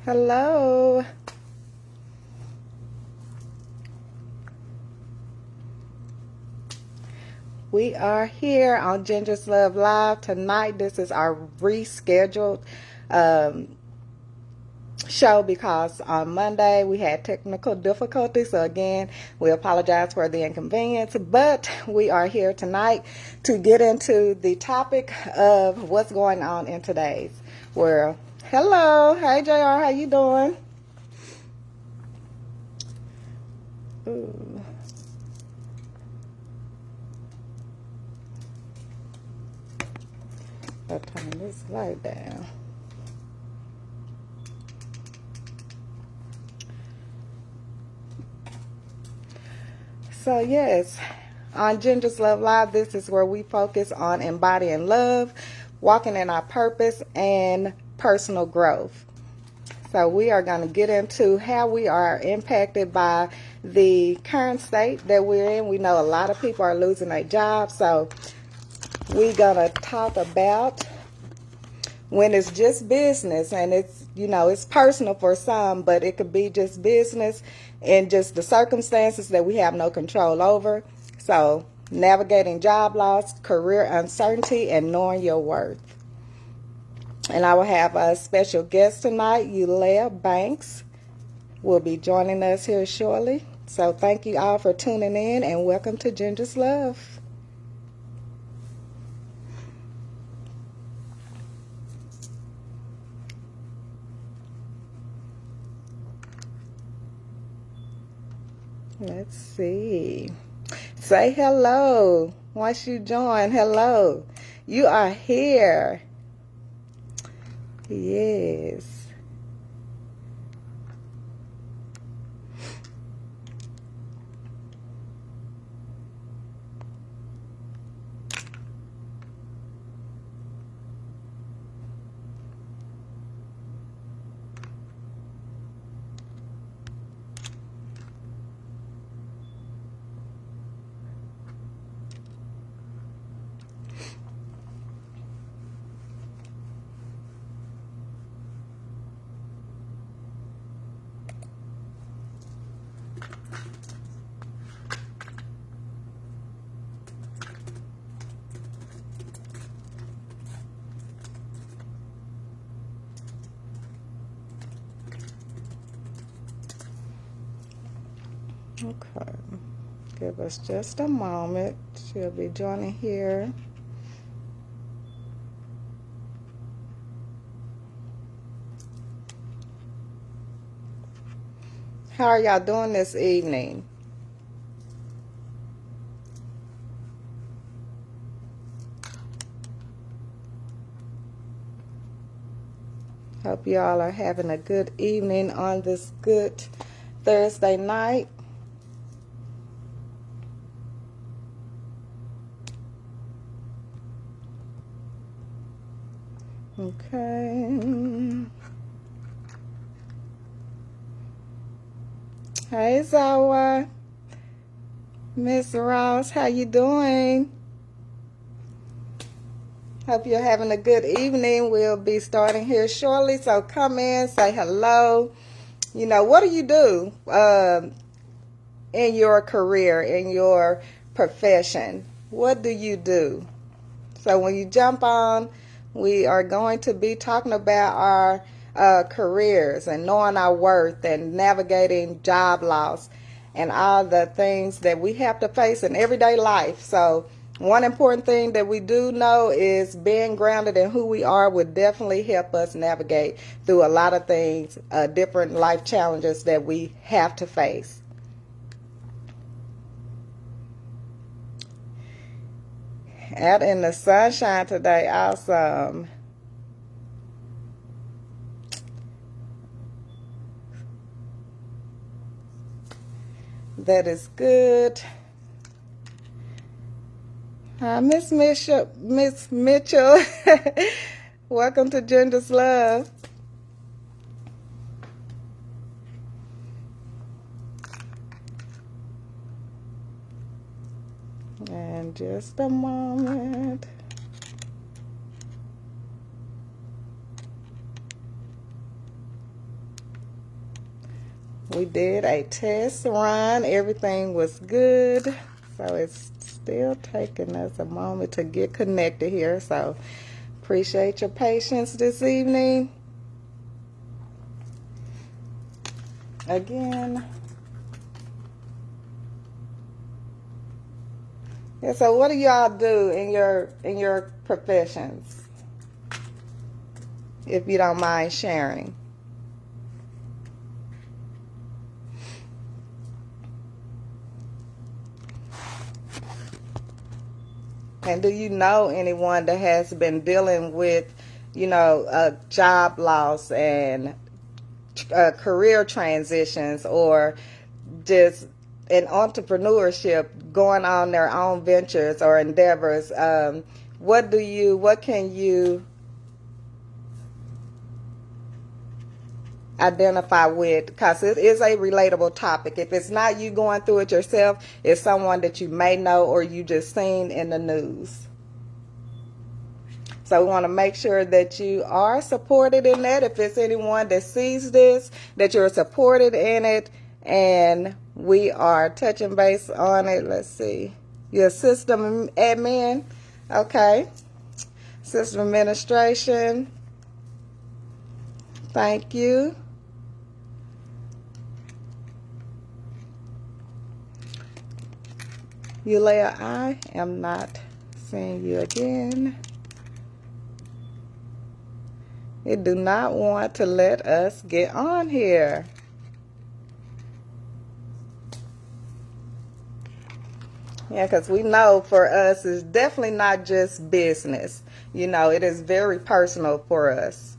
Hello. We are here on Ginger's Love Live tonight. This is our rescheduled show because on Monday we had technical difficulties. So again, we apologize for the inconvenience, but we are here tonight to get into the topic of what's going on in today's world. Hello. Hey, JR. How you doing? Ooh. I'll turn this light down. So yes, on Ginger's Love Live, this is where we focus on embodying love, walking in our purpose, and personal growth. So we are going to get into how we are impacted by the current state that we're in. We know a lot of people are losing their jobs, so we're going to talk about when it's just business and it's, it's personal for some, but it could be just business and just the circumstances that we have no control over. So navigating job loss, career uncertainty, and knowing your worth. And I will have a special guest tonight, Eulea Banks, will be joining us here shortly. So thank you all for tuning in and welcome to Ginger's Love. Let's see. Say hello. Once you join, hello. You are here. Yes. Okay. Give us just a moment. She'll be joining here. How are y'all doing this evening? Hope y'all are having a good evening on this good Thursday night. Okay. Hey, Zawa. Miss Ross, how you doing? Hope you're having a good evening. We'll be starting here shortly, so come in, say hello. What do you do in your career, in your profession? What do you do? So when you jump on, we are going to be talking about our careers and knowing our worth and navigating job loss and all the things that we have to face in everyday life. So one important thing that we do know is being grounded in who we are would definitely help us navigate through a lot of things, different life challenges that we have to face. Out in the sunshine today, awesome. That is good. Miss Mitchell. Welcome to Ginger's Love. And just a moment. We did a test run. Everything was good. So it's still taking us a moment to get connected here. So appreciate your patience this evening. Again. Yeah, so what do y'all do in your professions? If you don't mind sharing. And do you know anyone that has been dealing with, job loss and career transitions, or just in entrepreneurship, going on their own ventures or endeavors? What can you identify with? Because it is a relatable topic. If it's not you going through it yourself, it's someone that you may know or you just seen in the news. So we want to make sure that you are supported in that. If it's anyone that sees this, that you're supported in it, and we are touching base on it. Let's see. You're a system admin. Okay. System administration. Thank you. Eulea, I am not seeing you again. It do not want to let us get on here. Yeah, because we know for us, it's definitely not just business. It is very personal for us.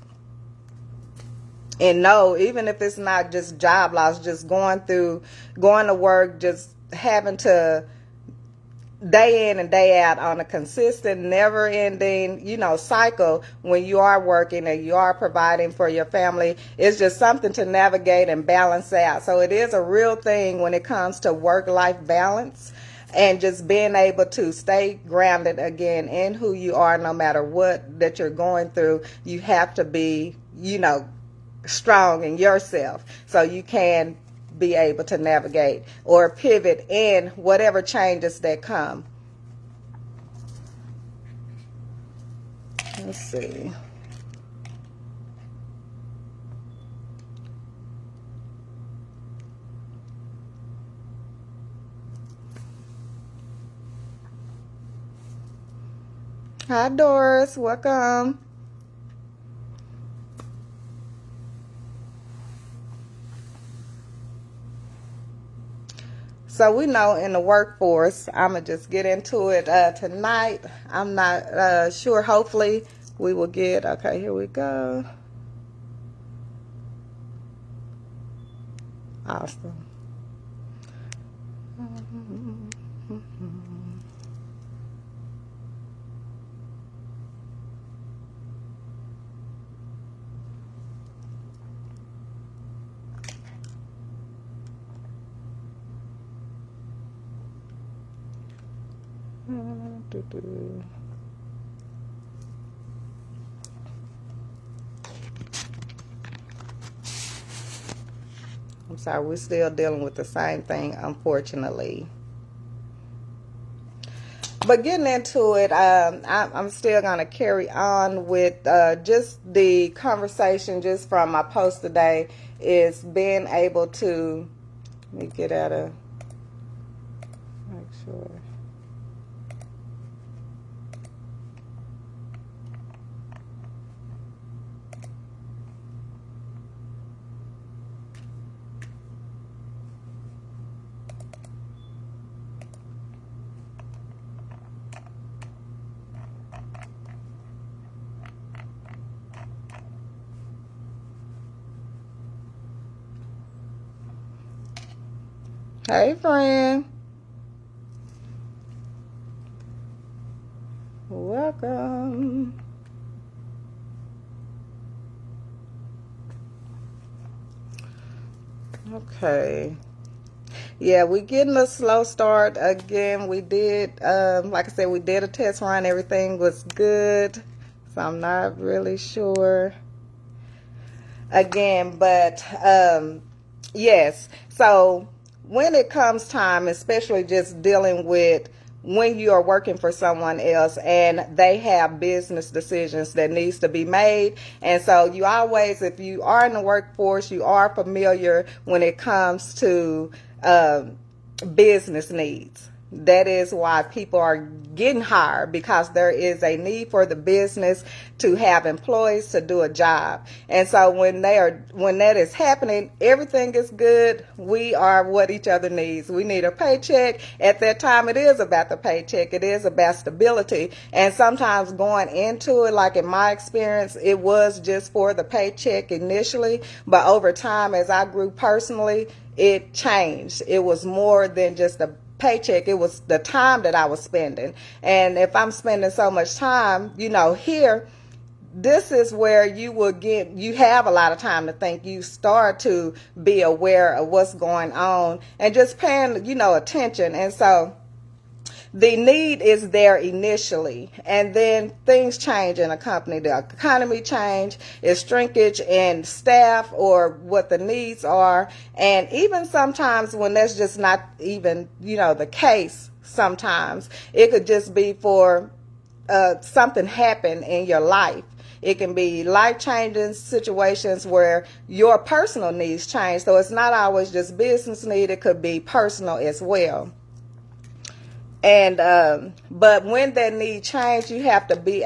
And no, even if it's not just job loss, just going to work, just having to day in and day out on a consistent, never-ending, cycle when you are working and you are providing for your family. It's just something to navigate and balance out. So it is a real thing when it comes to work-life balance and just being able to stay grounded again in who you are, no matter what that you're going through. You have to be, strong in yourself so you can be able to navigate or pivot in whatever changes that come. Let's see. Hi, Doris. Welcome. So we know in the workforce, I'm going to just get into it tonight. I'm not sure. Hopefully we will get, okay, here we go. Awesome. I'm sorry, we're still dealing with the same thing, unfortunately. But getting into it, I'm still going to carry on with just the conversation just from my post today is being able to, let me get out of, make sure. Hey, friend. Welcome. Okay. Yeah, we're getting a slow start again. We did, like I said, we did a test run. Everything was good. So I'm not really sure. Again, but Yes. So when it comes time, especially just dealing with when you are working for someone else and they have business decisions that needs to be made. And so you always, if you are in the workforce, you are familiar when it comes to um, business needs. That is why people are getting hired, because there is a need for the business to have employees to do a job. And so when that is happening, everything is good. We are what each other needs. We need a paycheck. At that time, it is about the paycheck. It is about stability. And sometimes going into it, like in my experience, it was just for the paycheck initially, but over time, as I grew personally, it changed. It was more than just a paycheck. It was the time that I was spending. And if I'm spending so much time, here, this is where you have a lot of time to think. You start to be aware of what's going on and just paying, attention. And so the need is there initially, and then things change in a company. The economy change, it's shrinkage in staff or what the needs are. And even sometimes when that's just not even the case, sometimes it could just be for something happen in your life. It can be life changing situations where your personal needs change. So it's not always just business need, it could be personal as well. And but when that need change, you have to be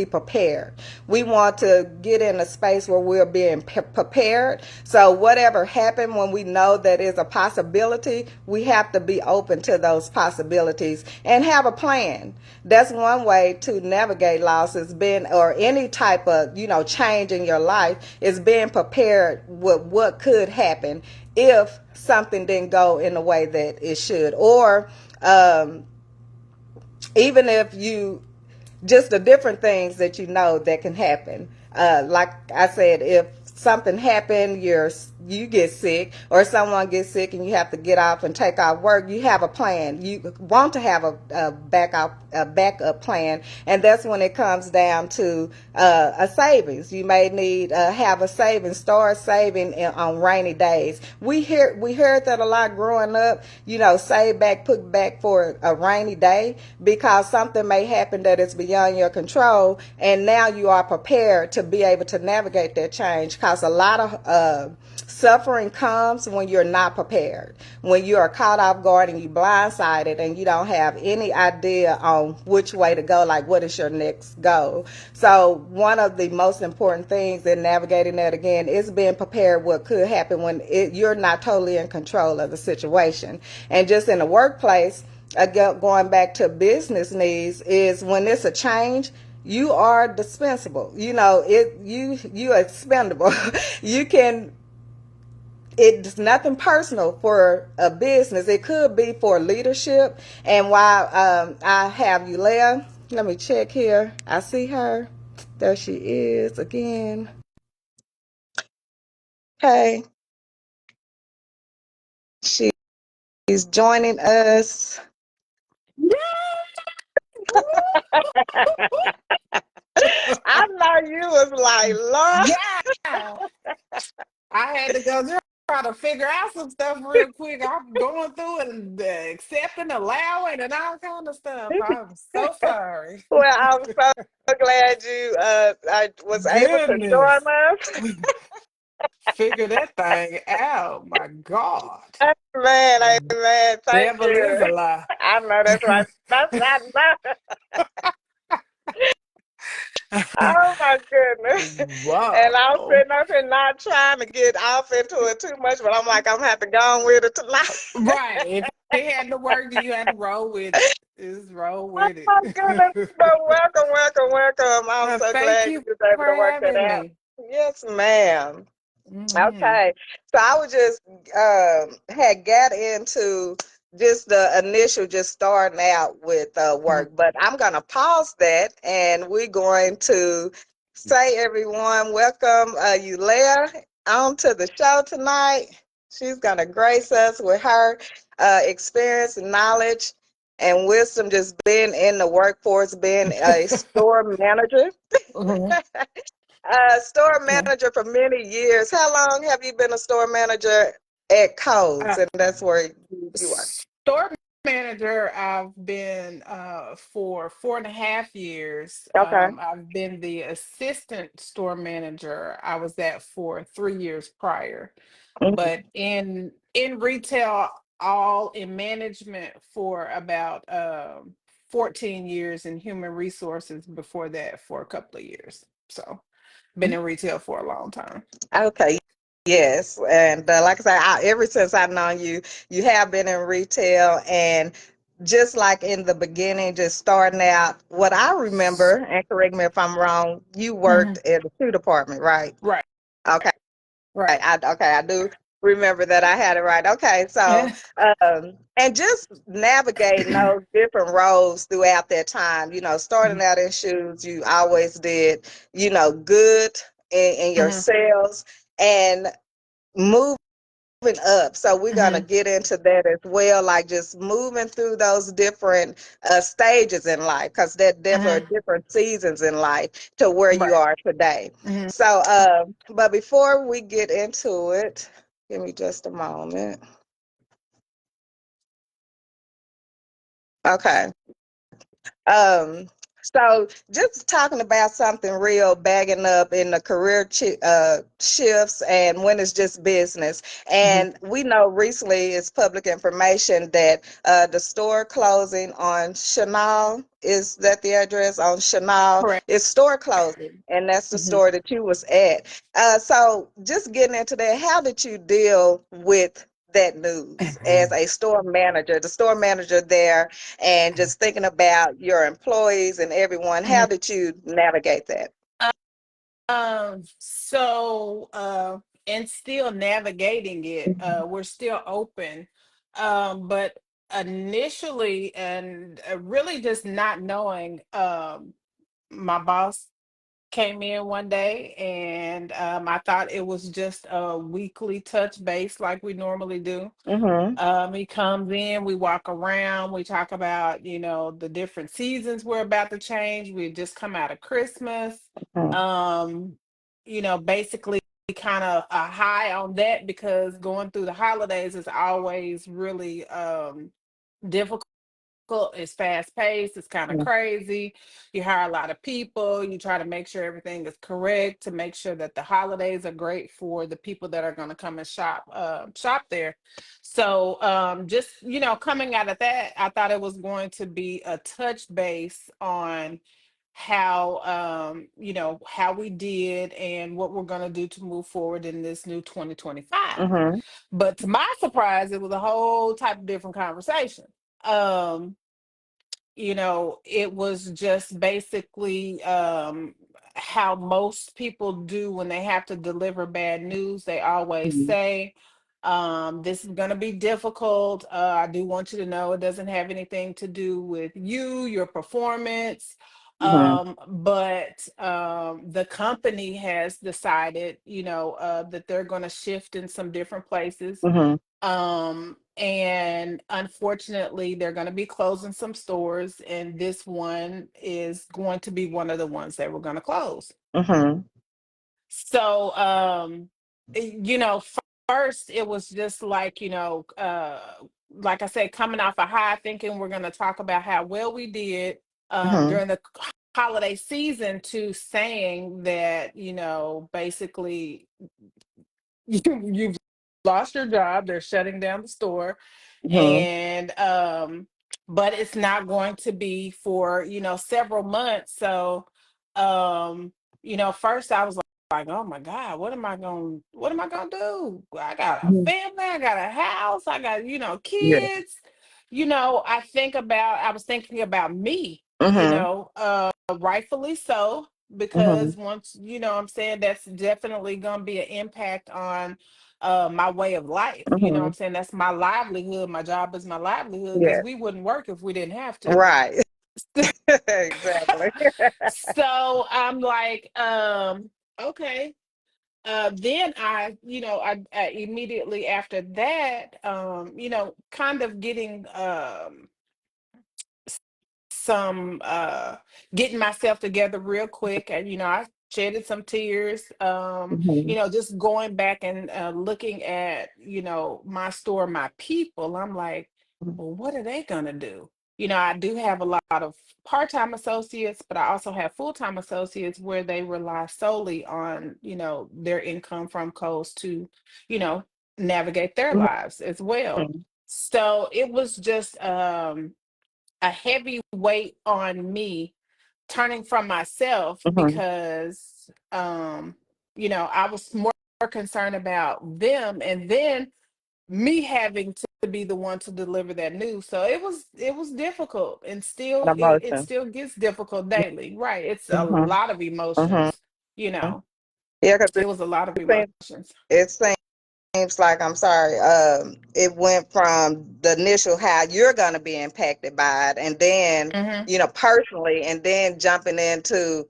prepared. We want to get in a space where we're being prepared. So whatever happened, when we know that is a possibility, we have to be open to those possibilities and have a plan. That's one way to navigate losses, or any type of change in your life, is being prepared with what could happen if something didn't go in the way that it should. Or um, even if you, just the different things that that can happen. Like I said, if something happened, you get sick, or someone gets sick and you have to get off and take off work, you have a plan. You want to have a backup plan, and that's when it comes down to a savings. You may need have a savings, start saving on rainy days. We heard that a lot growing up. Save back, put back for a rainy day, because something may happen that is beyond your control, and now you are prepared to be able to navigate that change. Because a lot of suffering comes when you're not prepared, when you are caught off guard and you blindsided and you don't have any idea on which way to go, like what is your next goal. So one of the most important things in navigating that, again, is being prepared what could happen when you're not totally in control of the situation. And just in the workplace, going back to business needs, is when it's a change, you are dispensable. You expendable. You can It's nothing personal for a business. It could be for leadership. And while I have Leah, let me check here. I see her. There she is again. Okay, she's joining us. I know you was like, Lord. Yeah, I had to go there try to figure out some stuff real quick. I'm going through it and accepting, allowing, and all kind of stuff. I'm so sorry. Well, I'm so glad I was able to join Goodness, us. figure that thing out. My God, Amen, the amen. Thank devil you. is a lie. I know that's right. That's I know. Oh my goodness. And I'm Whoa. sitting up here not trying to get off into it too much, but I'm like, I'm gonna have to go on with it tonight. Right. If it had to work, then you had to roll with it. Just roll Oh with it. my goodness. But welcome, welcome, welcome. I'm so Thank glad you you was able for to work that having out. me. Yes, ma'am. Hmm. Okay. So I was just had got into just the initial, just starting out with work, but I'm gonna pause that, and we're going to say, everyone, welcome Leah on to the show tonight. She's gonna grace us with her experience and knowledge and wisdom, just being in the workforce, being a store manager. Store Yeah. manager for many years. How long have you been a store manager at Coles? Uh, And that's where you work. Store manager, I've been for 4.5 years. Okay. I've been the assistant store manager. I was at for 3 years prior, but in retail, all in management for about 14 years, in human resources before that for a couple of years. So been in retail for a long time. Okay, yes, and like I said, ever since I've known you, you have been in retail, and just like in the beginning, just starting out. What I remember, and correct me if I'm wrong, you worked Mhm. at the shoe department, right? Right, Okay, right. I do remember that I had it right. Okay, so and just navigating those different roles throughout that time. Starting Mhm, out in shoes, you always did, good in your mhm, sales and moving up. So we're gonna mhm, get into that as well, like just moving through those different stages in life, because there definitely are mhm. different seasons in life to where you Right. are today. Mhm, So, but before we get into it, give me just a moment. Okay. Um, so just talking about something real, bagging up in the career shifts and when it's just business. mhm. And we know recently it's public information that the store closing on Chanel, is that the address on Chanel? Correct. Is store closing, and that's the Mhm. store that you was at. So just getting into that, how did you deal with that news as a store manager, the store manager there, and just thinking about your employees and everyone? How Mhm. did you navigate that? And still navigating it, we're still open. But initially, and really just not knowing, my boss came in one day, and I thought it was just a weekly touch base like we normally do. Mhm. He comes in, we walk around, we talk about, the different seasons we're about to change. We just come out of Christmas. Mhm. Um, basically kind of a high on that because going through the holidays is always really difficult. It's fast paced, it's kind of Mhm. crazy. You hire a lot of people, you try to make sure everything is correct to make sure that the holidays are great for the people that are going to come and shop there. So just coming out of that, I thought it was going to be a touch base on how we did and what we're going to do to move forward in this new 2025. Mhm. But to my surprise, it was a whole type of different conversation. um it was just basically how most people do when they have to deliver bad news. They always Mhm. say, this is going to be difficult. I do want you to know it doesn't have anything to do with you, your performance. Mhm. But the company has decided, that they're going to shift in some different places, Mhm. and unfortunately, they're going to be closing some stores, and this one is going to be one of the ones that we're going to close. Mhm. So, first it was just like, like I said, coming off a high, thinking we're going to talk about how well we did Mhm. during the holiday season, to saying that, basically you've lost your job, they're shutting down the store, Mhm. and but it's not going to be for several months. So um first I was like, oh my god, what am I gonna do? I got a Mhm. family, I got a house, I got Yeah. kids. I was thinking about me, Mhm. rightfully so, Mhm. because once I'm saying, that's definitely gonna be an impact on my way of life. Mhm. I'm saying, that's my livelihood. My job is my livelihood, because Yeah. we wouldn't work if we didn't have to. Right. Exactly. So I'm like, okay. Then I immediately after that, kind of getting some getting myself together real quick. And shedded some tears. Mhm. Just going back and looking at, my store, my people, I'm like, well, what are they gonna do? I do have a lot of part-time associates, but I also have full-time associates where they rely solely on, their income from Kohl's to, you know, navigate their Mhm. lives as well. Mhm. So it was just a heavy weight on me turning from myself Mhm. because I was more concerned about them, and then me having to be the one to deliver that news. So it was difficult, and still it Emotion. still gets difficult daily. Right. It's a Mhm. lot of Mhm. emotions, you know. Yeah, because It was a lot of it seems, emotions. it seems like, I'm sorry, it went from the initial how you're going to be impacted by it, and then, Hmm. personally, and then jumping into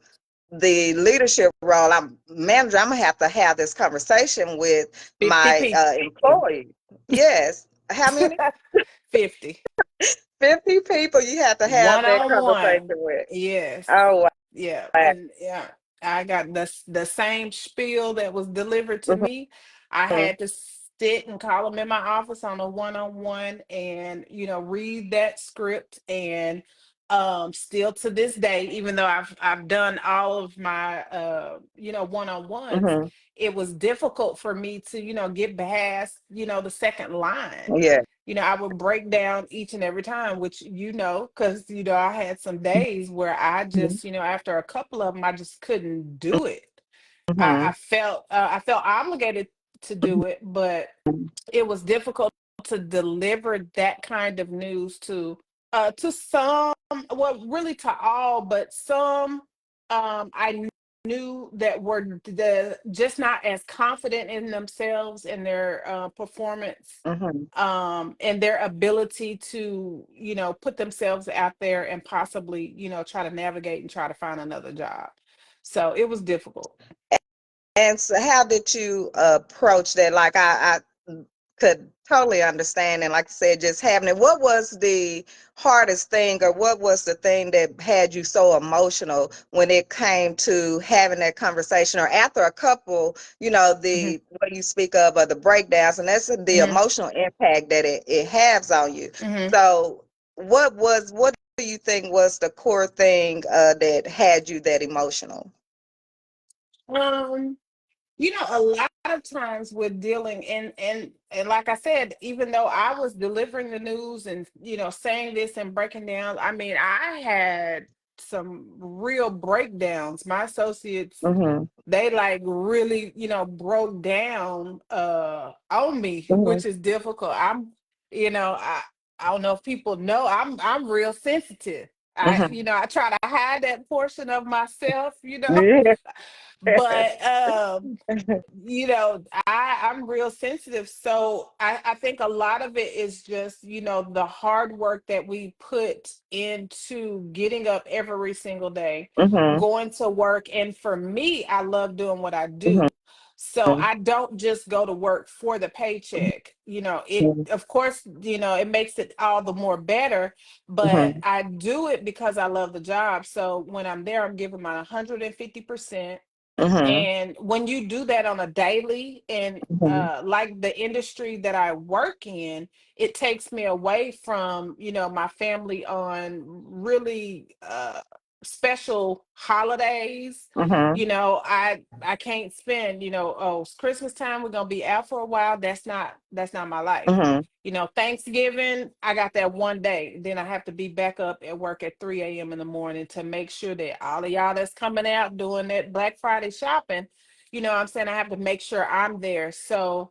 the leadership role. I'm manager. I'm gonna have this conversation with 50 my people. employee. Yes. How many? 50. 50 people you have to have One that on conversation one. with. Yes. Oh, Yeah. wow. And yeah, I got the same spiel that was delivered to Mhm. me. I had to sit and call them in my office on a one-on-one and, read that script. And still to this day, even though I've done all of my one-on-ones, Mhm. it was difficult for me to, get past, the second line. Yeah. I would break down each and every time, which, because, I had some days where I Mhm. just, after a couple of them, I just couldn't do it. I Mhm. felt obligated to do it, but it was difficult to deliver that kind of news to some, well, really to all, but some I knew that were just not as confident in themselves and their performance, Mhm. and their ability to, put themselves out there and possibly, try to navigate and try to find another job. So it was difficult. And so how did you approach that? Like I could totally understand, and like I said, just having it. What was the hardest thing, or what was the thing that had you so emotional when it came to having that conversation, or after a couple, Hmm. the what you speak of, or the breakdowns, and that's the Hmm. emotional impact that it has on you. Hmm. So what do you think was the core thing that had you that emotional? Um, a lot of times we're dealing and like I said, even though I was delivering the news and, saying this and breaking down, I mean, I had some real breakdowns. My associates, Mm-hmm. they like really, broke down on me, Mm-hmm. which is difficult. I don't know if people know, I'm real sensitive. I try to hide that portion of myself, Yeah. but I'm real sensitive. So I think a lot of it is just, the hard work that we put into getting up every single day, Mhm, going to work. And for me, I love doing what I mhm, do. So I don't just go to work for the paycheck. It, mhm, of course, it makes it all the more better, but mhm, I do it because I love the job. So when I'm there, I'm giving my 150%. mhm, And when you do that on a daily, and mhm, like the industry that I work in, it takes me away from, my family on really special holidays. mhm, I can't spend, oh, it's Christmas time, we're gonna be out for a while. That's not my life. mhm, Thanksgiving, I got that one day. Then I have to be back up at work at 3 a.m. in the morning to make sure that all of y'all that's coming out doing that Black Friday shopping, what I'm saying, I have to make sure I'm there. So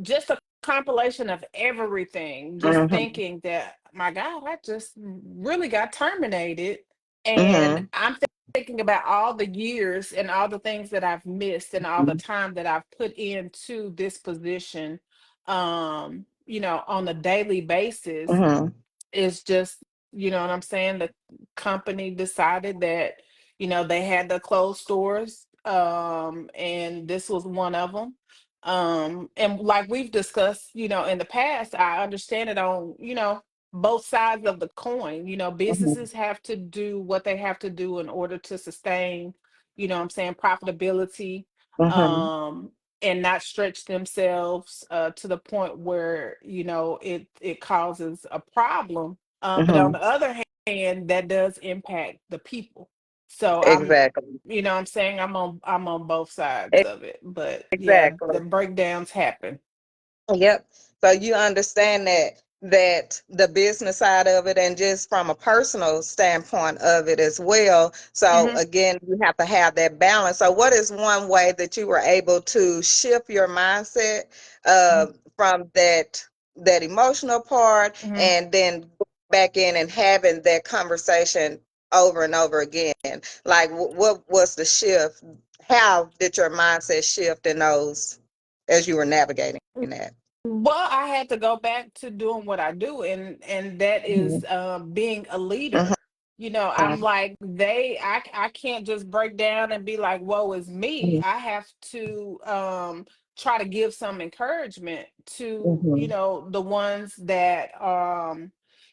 just a compilation of everything, just mhm, thinking that, my God, I just really got terminated. And mhm, I'm thinking about all the years and all the things that I've missed and all the mhm, time that I've put into this position, on a daily basis. mhm, It's just, what I'm saying, the company decided that, they had to close stores, and this was one of them. And like we've discussed, in the past, I understand it on, both sides of the coin. mhm, Businesses have to do what they have to do in order to sustain, you know what I'm saying, profitability, Mhm. um, and not stretch themselves to the point where, you know, it causes a problem. But on Mhm. the other hand, that does impact the people. So Exactly. you know what I'm saying, I'm on both sides E- of it. But yeah, Exactly. the breakdowns happen. Yep. So you understand that the business side of it and just from a personal standpoint of it as well. So Hmm. again, you have to have that balance. So what is one way that you were able to shift your mindset uh, from that emotional part Hmm. and then go back in and having that conversation over and over again? Like what was the shift? How did your mindset shift in those as you were navigating that? Well, I had to go back to doing what I do, and that is Mhm, being a mhm, leader. You know, I'm like I can't just break down and be like, "Woe is me." mhm, I have to try to give some encouragement to, you mhm, know, the ones that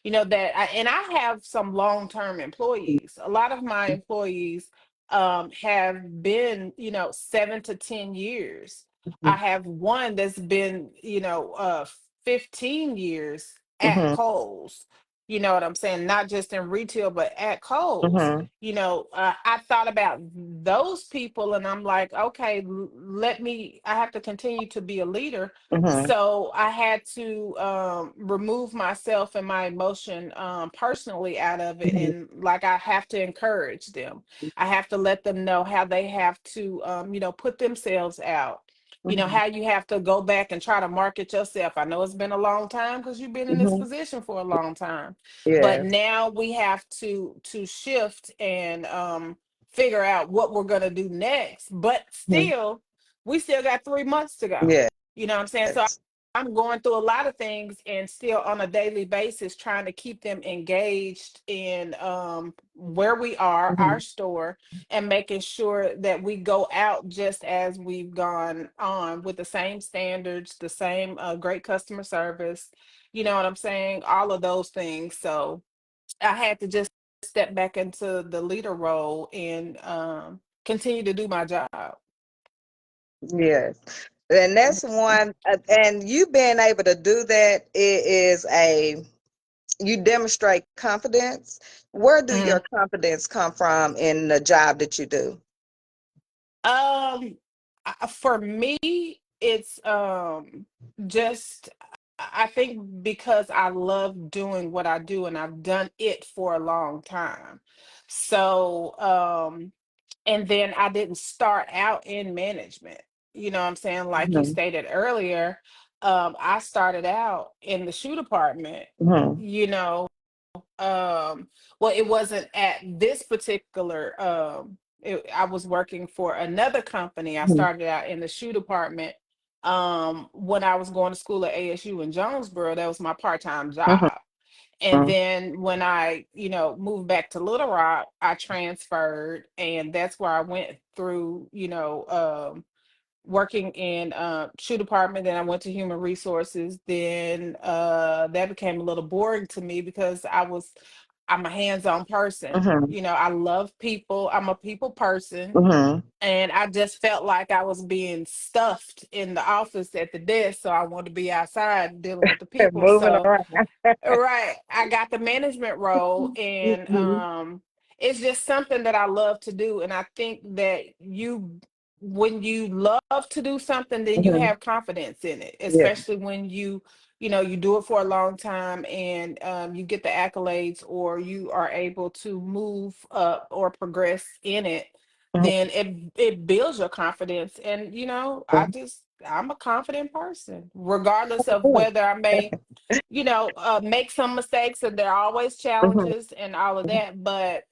you know, and I have some long-term employees. A lot of my employees have been, you know, 7 to 10 years. I mhm, have one that's been, you know, 15 years at mhm, Kohl's. You know what I'm saying? Not just in retail, but at Kohl's. mhm, You know, I thought about those people and I'm like, okay, I have to continue to be a leader. mhm, So I had to remove myself and my emotion personally out of it. mhm, And like, I have to encourage them. I have to let them know how they have to, you know, put themselves out, you know, mhm, how you have to go back and try to market yourself. I know it's been a long time because you've been in this mhm. position for a long time, but Yes. now we have to shift and figure out what we're going to do next. But Mhm. still, we still got 3 months to go. Yes. You know what I'm saying? So I'm going through a lot of things and still on a daily basis trying to keep them engaged in where we are, our Mhm, store, and making sure that we go out just as we've gone on with the same standards, the same great customer service. You know what I'm saying? All of those things. So I had to just step back into the leader role and continue to do my job. yes. And that's one, and you being able to do that, it is you demonstrate confidence. Where do your Mhm. confidence come from in the job that you do? Um, for me, it's just I think because I love doing what I do and I've done it for a long time. So, and then I didn't start out in management. You know what I'm saying? Like you Mhm, stated earlier, I started out in the shoe department, mhm, you know, well, it wasn't at this particular I was working for another company. I mhm, started out in the shoe department when I was going to school at ASU in Jonesboro. That was my part-time mhm, job. And then when I, you know, moved back to Little Rock, I transferred, and that's where I went through, you know, working in shoe department. Then I went to human resources. Then that became a little boring to me because I'm a hands-on person. mhm, You know, I love people. I'm a people person. mhm. And I just felt like I was being stuffed in the office at the desk. So I wanted to be outside dealing with the people. Moving So around. right. I got the management role, and Mhm, it's just something that I love to do. And I think that when you love to do something, then you mhm. have confidence in it, Yeah. especially when you know, you do it for a long time and you get the accolades or you are able to move up or progress in it, Mhm. then it builds your confidence. And, you know, I'm a confident person, regardless of whether I may, you know, make some mistakes, and there are always Mhm. challenges and all of that, but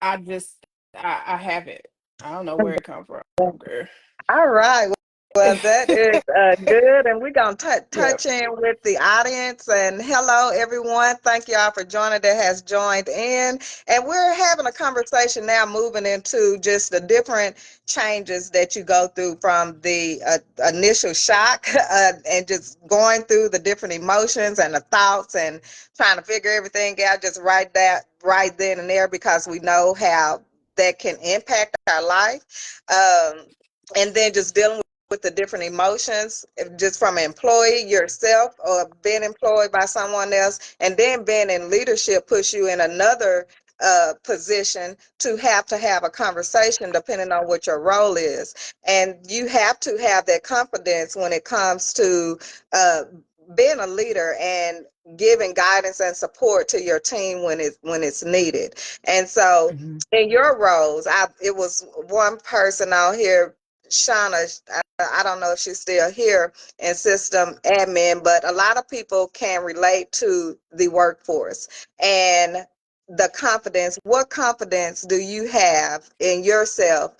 I have it. I don't know where it come from, girl. All right. Well, that is good. And we're going to Yeah. touch in with the audience. And hello, everyone. Thank you all for joining that has joined in. And we're having a conversation now, moving into just the different changes that you go through from the initial shock and just going through the different emotions and the thoughts and trying to figure everything out just right then and there because we know how that can impact our life. And then just dealing with the different emotions, just from an employee yourself or being employed by someone else, and then being in leadership puts you in another position to have a conversation depending on what your role is. And you have to have that confidence when it comes to uh, being a leader and giving guidance and support to your team when it's needed. And so Mhm. in your roles, it was one person out here, Shauna. I don't know if she's still here in system admin, but a lot of people can relate to the workforce and the confidence. What confidence do you have in yourself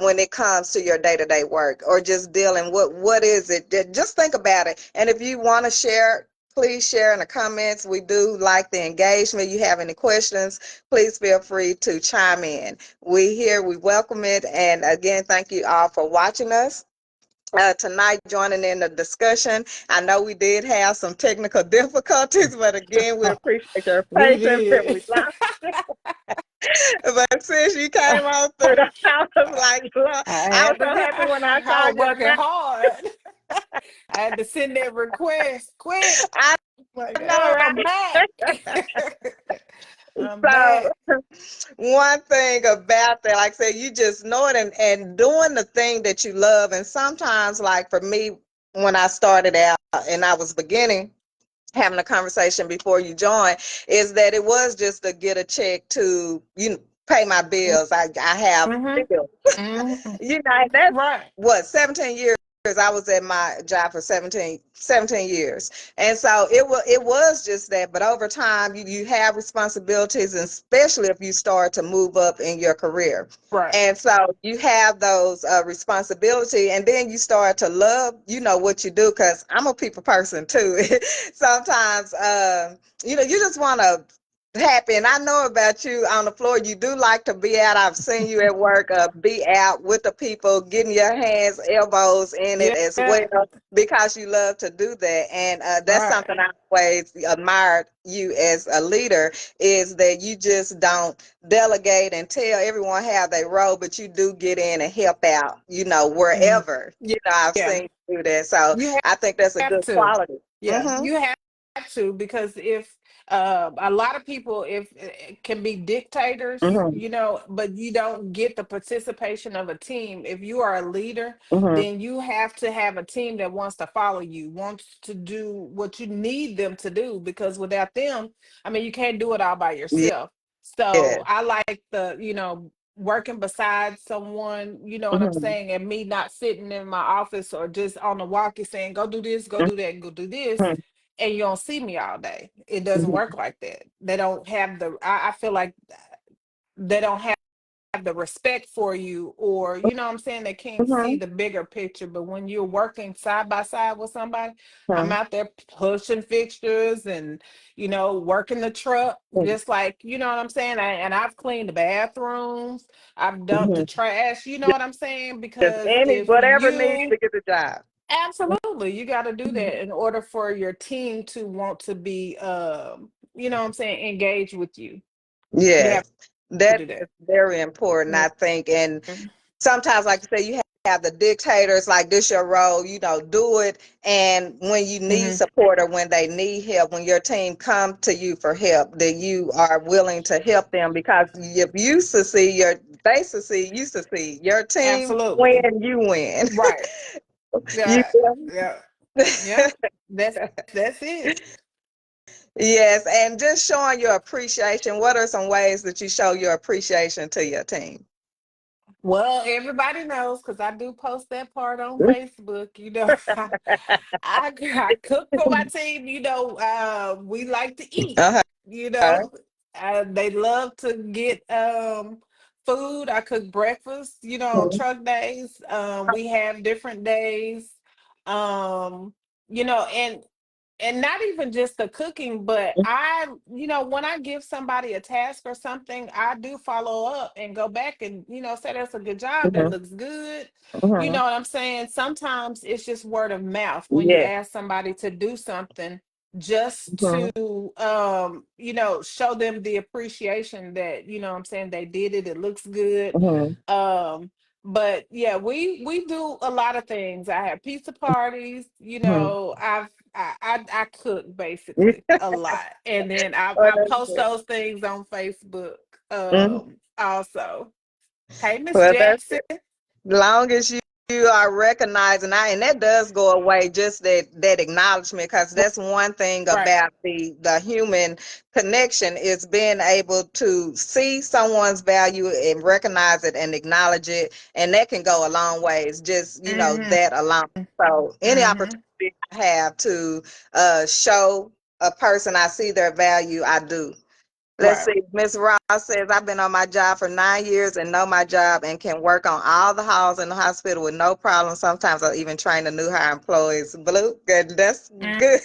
when it comes to your day-to-day work, or just dealing? What is it? Just think about it. And if you want to share, please share in the comments. We do like the engagement. You have any questions, please feel free to chime in. We welcome it. And again, thank you all for watching us tonight, joining in the discussion. I know we did have some technical difficulties, but again, we appreciate your We patience and did. we lost. But since you came on through, I was like, Lord, I I was had to. so happy when I I saw was your working name. hard. I had to send that request quick. I Like, know, I'm back. right? I'm So back. one thing about that, like I said, you just know it, and doing the thing that you love. And sometimes, like for me, when I started out and I was beginning, having a conversation before you join, is that it was just to get a check to, pay my bills. I have Mm-hmm. bills. Mm-hmm. And that's Right. what, 17 years. I was at my job for 17 years. And so it was just that. But over time, you have responsibilities, and especially if you start to move up in your career. Right. And so you have those responsibility, and then you start to love, what you do. Because I'm a people person too. Sometimes, you just want to happy. And I know about you on the floor. You do like to be out. I've seen you at work, be out with the people, getting your hands, elbows in it Yeah. as well, because you love to do that. And that's Right. something I always admired you as a leader, is that you just don't delegate and tell everyone how they roll, but you do get in and help out, Mm. wherever. Yeah. I've Yeah. seen you do that. So You I think that's a have good to. quality. Yeah. Mm-hmm. You have to, because if a lot of people, if can be dictators, Mm-hmm. but you don't get the participation of a team. If you are a leader, Mm-hmm. then you have to have a team that wants to follow you, wants to do what you need them to do, because without them, I mean, you can't do it all by yourself. Yeah. So I like working beside someone, you know what I'm Mm-hmm. saying, and me not sitting in my office or just on the walkie saying, go do this, go do that, go do this, and you don't see me all day. It doesn't Mm-hmm. work like that. They don't have I feel like they don't have the respect for you, or you know what I'm saying, they can't see Mhm, the bigger picture. But when you're working side by side with somebody, I'm mhm, out there pushing fixtures and working the truck, mhm, just like, you know what I'm saying. And I've cleaned the bathrooms, I've dumped the mhm. trash, you know what I'm saying, Just because if whatever needs you to get the job. absolutely, you got to do Mhm. that in order for your team to want to be you know what I'm saying, engaged with you. You have Yes, to that do is that. very important, I think. And sometimes, like you say, you have the dictators, like this your role, do it. And when you need Mm-hmm. support, or when they need help, when your team come to you for help, that you are willing to help them, because if you succeed, they succeed, you succeed. Your team Absolutely. win, you win. Right. You Yeah. Yeah. Yeah. That's it. Yes, and just showing your appreciation. What are some ways that you show your appreciation to your team? Well, everybody knows, because I do post that part on Facebook. I cook for my team. We like to eat. Uh-huh. You know, they love to get food. I cook breakfast. On truck days. We have different days. Um, and not even just the cooking, but when I give somebody a task or something, I do follow up and go back and, say that's a good job, that Mhm, looks good. You mhm. know what I'm saying? Sometimes it's just word of mouth when you Yes. ask somebody to do something. just Mhm. to show them the appreciation that, what I'm saying, they did it, it looks good. Mhm. um but yeah, we do a lot of things. I have pizza parties, Mhm. I cook basically a lot, and then I, Oh, I that's post good. those things on Facebook Mhm. also. Hey, Miss Well, that's Jackson. long as you are recognizing, and that does go away, just that acknowledgement, because that's one thing Right. about the human connection, is being able to see someone's value and recognize it and acknowledge it, and that can go a long ways, just Mm-hmm. that alone. So any opportunity Mm-hmm. I have to show a person I see their value, I do. Let's Right. see. Miss Ross says, I've been on my job for 9 years and know my job and can work on all the halls in the hospital with no problem. Sometimes I even train the new hire employees. Blue, good. That's good.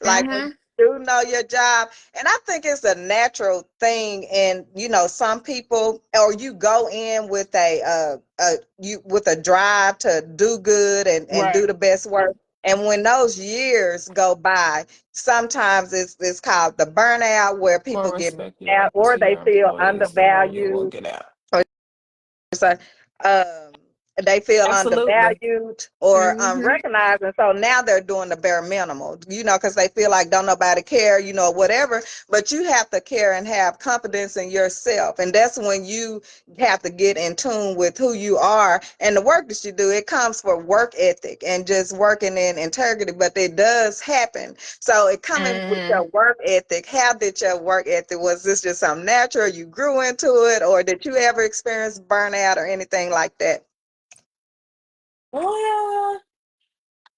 Like when Mm-hmm. you do know your job. And I think it's a natural thing. And, some people, or you go in with with a drive to do good and do Right. the best work. And when those years go by, sometimes it's called the burnout, where More people get respect you out owe or to they your feel employees, the more you will undervalued, get out. or so, um, they feel Absolutely. undervalued or Mm-hmm. unrecognized, and so now they're doing the bare minimal, because they feel like don't nobody care, whatever. But you have to care and have confidence in yourself, and that's when you have to get in tune with who you are and the work that you do. It comes for work ethic and just working in integrity, but it does happen. So it coming with Mm-hmm. your work ethic. How did your work ethic, was this just something natural, you grew into it, or did you ever experience burnout or anything like that? Well,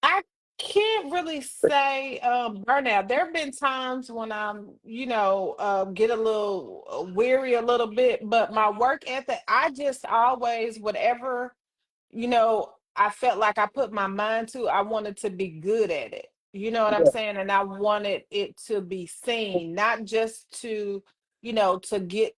I can't really say burnout. There have been times when I'm, get a little weary a little bit, but my work ethic, I just always, whatever, I felt like I put my mind to, I wanted to be good at it. You know what I'm Yeah. saying? And I wanted it to be seen, not just to get,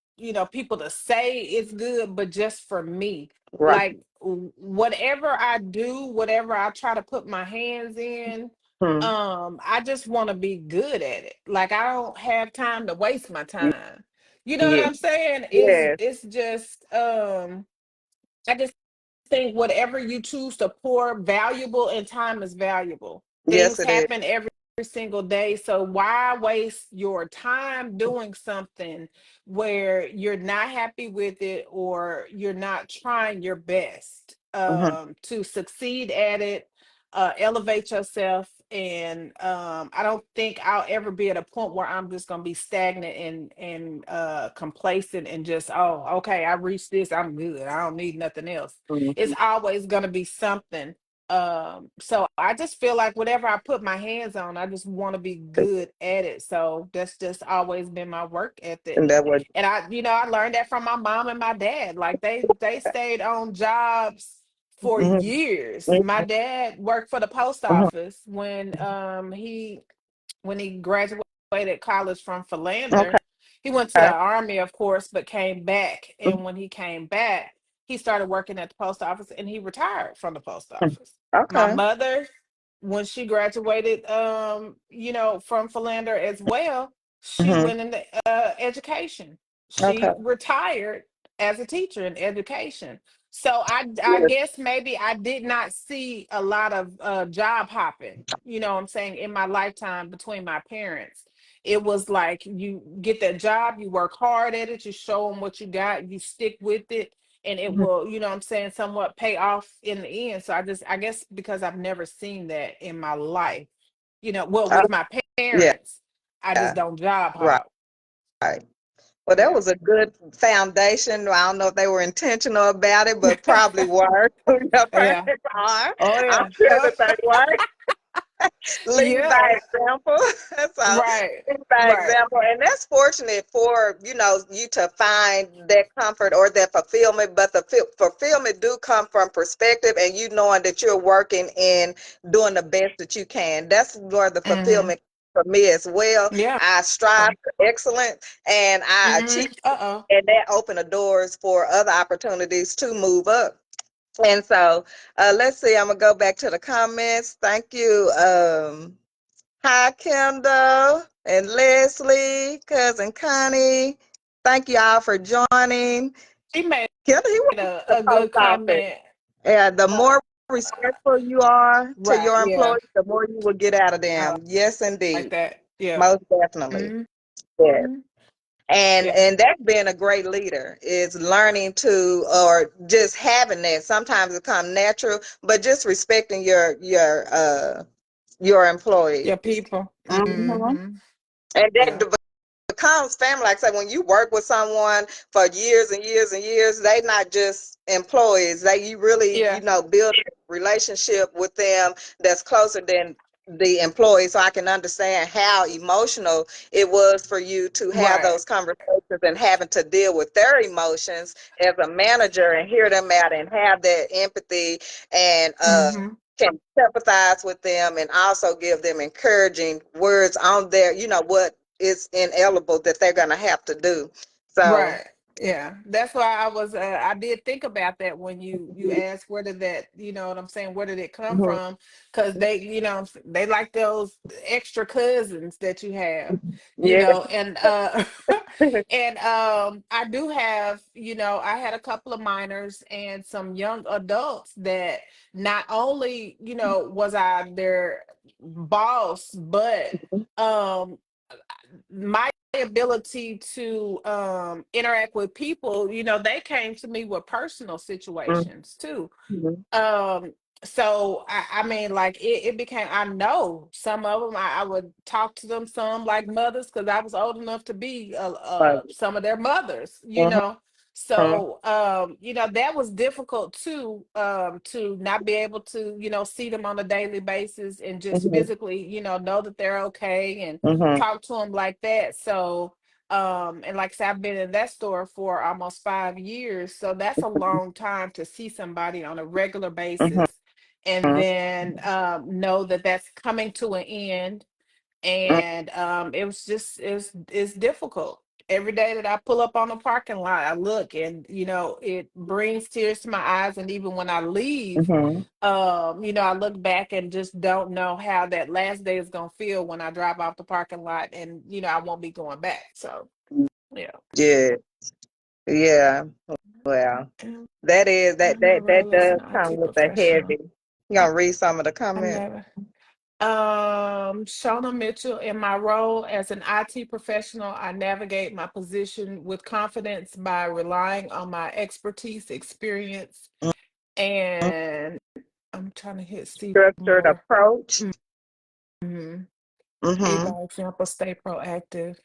people to say it's good, but just for me. Right. Like whatever I do, whatever I try to put my hands in, Hmm. I just want to be good at it. Like I don't have time to waste my time. You know what Yeah. I'm saying? Yes. It's just I just think whatever you choose to pour, valuable, and time is valuable. Yes, Things it is. happen every single day. So why waste your time doing something where you're not happy with it or you're not trying your best Hmm. to succeed at it, elevate yourself. And I don't think I'll ever be at a point where I'm just gonna be stagnant and complacent and just, oh, okay, I reached this, I'm good. I don't need nothing else. It's Hmm. always going to be something. So I just feel like whatever I put my hands on, I just want to be good at it. So that's just always been my work ethic. And that was. And I learned that from my mom and my dad. Like they stayed on jobs for Hmm. years. My dad worked for the post Hmm. office when he graduated college from Okay. Philander. He went to the army, of course, but came back. And when he came back, he started working at the post office and he retired from the post office. My Okay. mother, when she graduated, from Philander as well, she Hmm. went into education. Okay. She retired as a teacher in education. So I Yes. guess maybe I did not see a lot of job hopping, what I'm saying, in my lifetime between my parents. It was like you get that job, you work hard at it, you show them what you got, you stick with it, and it Mhm. will, what I'm saying, somewhat pay off in the end. So I guess because I've never seen that in my life, well, Oh, with my yeah. parents, I just don't job Right. hop. Well, that Yeah. was a good foundation. I don't know if they were intentional about it, but probably were. Who your Yeah. parents are. Oh I'm yeah. sure that they were. Lead by Yeah. example. So Right. lead by Right. example. And that's fortunate for, you to find that comfort or that fulfillment. But the fulfillment do come from perspective and you knowing that you're working and doing the best that you can. That's where the Hmm. fulfillment for me as well. Yeah. I strive for excellence and I achieve, Uh-oh. and that open the doors for other opportunities to move up. And so let's see, I'm gonna go back to the comments. Thank you. Hi, Kendall and Leslie, cousin Connie. Thank you all for joining. She made Kendall, he works at a the post good office. comment. And the Uh, more respectful you are to right, your yeah, employees, the more you will get out of I them. Yes, like indeed. that. Yeah. Most definitely. Hmm. Yes. Hmm. And Yeah. and that's being a great leader is learning to or just having that. Sometimes it comes natural, but just respecting your employees. Your people. Mhm. Hmm. And Yeah. that becomes family. Like I said, when you work with someone for years and years and years, they not just employees. They you really, Yeah. build a relationship with them that's closer than the employee. So I can understand how emotional it was for you to have Right. those conversations and having to deal with their emotions as a manager and hear them out and have that empathy and Hmm. can sympathize with them and also give them encouraging words on their, what is ineligible that they're going to have to do. So, Right. Yeah. That's why I did think about that when you asked where did that, you know what I'm saying, where did it come mhm, from? Because they, they like those extra cousins that you have, yeah. and and I do have, I had a couple of minors and some young adults that not only, was I their boss, but um my ability to interact with people, they came to me with personal situations too. Mhm, um so I mean, like it became, I know some of them, I would talk to them some like mothers because I was old enough to be some of their mothers, mhm, mhm, so that was difficult too, to not be able to, see them on a daily basis and just mhm, physically, know that they're okay and mhm, talk to them like that. So and like I said, I've been in that store for almost 5 years. So that's a long time to see somebody on a regular mhm, basis and then know that that's coming to an end. mhm, And it was just, it's difficult. Every day that I pull up on the parking lot, I look and, it brings tears to my eyes. And even when I leave, mhm. I look back and just don't know how that last day is gonna feel when I drive off the parking lot and, I won't be going back. So yeah. Yeah, yeah. Well, And that is I that have a that that role as does an come IT with a heavy. professional. You gonna read some of the I comments? never. Shona Mitchell, in my role as an IT professional, I navigate my position with confidence by relying on my expertise, experience, and I'm trying to hit see Structured more. approach. Mhm. Lead Mm-hmm. by example, stay proactive.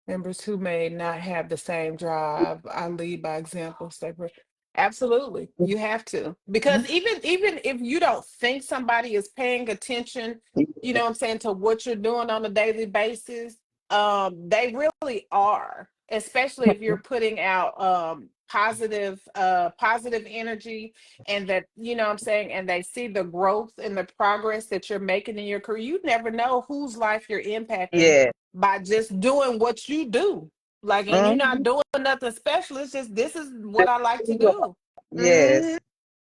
Members who may not have the same drive, I lead by example. Absolutely, you have to, because even if you don't think somebody is paying attention, what I'm saying, to what you're doing on a daily basis, they really are. Especially if you're putting out positive energy, and that, what I'm saying, and they see the growth and the progress that you're making in your career. You never know whose life you're impacting Yeah. by just doing what you do. Like, and you're not Mhm. doing nothing special. It's just, this is what I like to do. Hmm. Yes.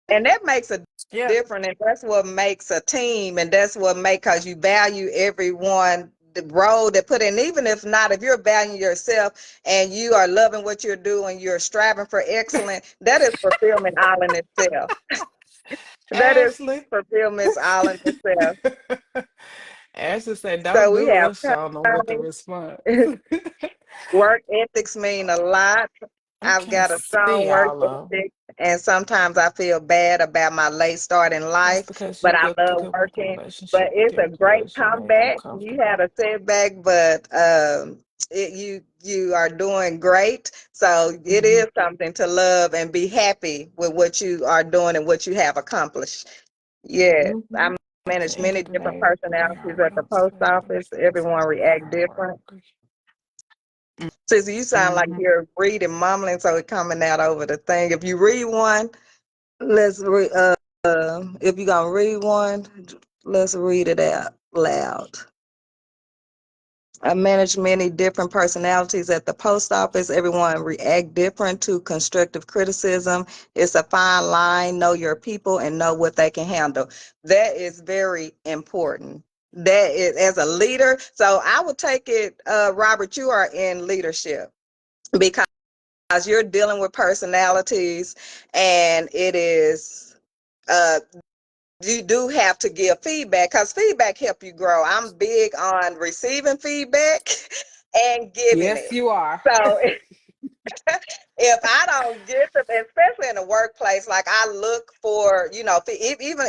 And that makes a Yeah. difference, and that's what makes a team, and that's what makes, because you value everyone, the role they put in. Even if not, if you're valuing yourself and you are loving what you're doing, you're striving for excellence, that is fulfillment all in itself. That is Ashley. fulfillment all in itself. Ashley said, "Don't So we do have us, Shauna," with the response. work ethics mean a lot. I I've can't got a strong see work all of them. ethic, and sometimes I feel bad about my late start in That's life, because but you I built a love good working working. But relationship with it's your a great employees. You made them comeback. You had comfortable. a setback, but you are doing great. So it Hmm. is something to love and be happy with what you are doing and what you have accomplished. Yes, Hmm. I At the manage end many of the different day, we personalities are at the post responsible office. Everyone for react our different. work. Since you sound like Hmm. you're reading mumbling, so it's coming out over the thing. If you read one, let's read. If you're gonna read one, let's read it out loud. I manage many different personalities at the post office. Everyone react different to constructive criticism. It's a fine line. Know your people and know what they can handle. That is very important. that is as a leader. So I would take it, Robert, you are in leadership because you're dealing with personalities, and it is uh you do have to give feedback because feedback help you grow. I'm big on receiving feedback and giving Yes, it. you are. So if I don't get them, especially in the workplace, like I look for, even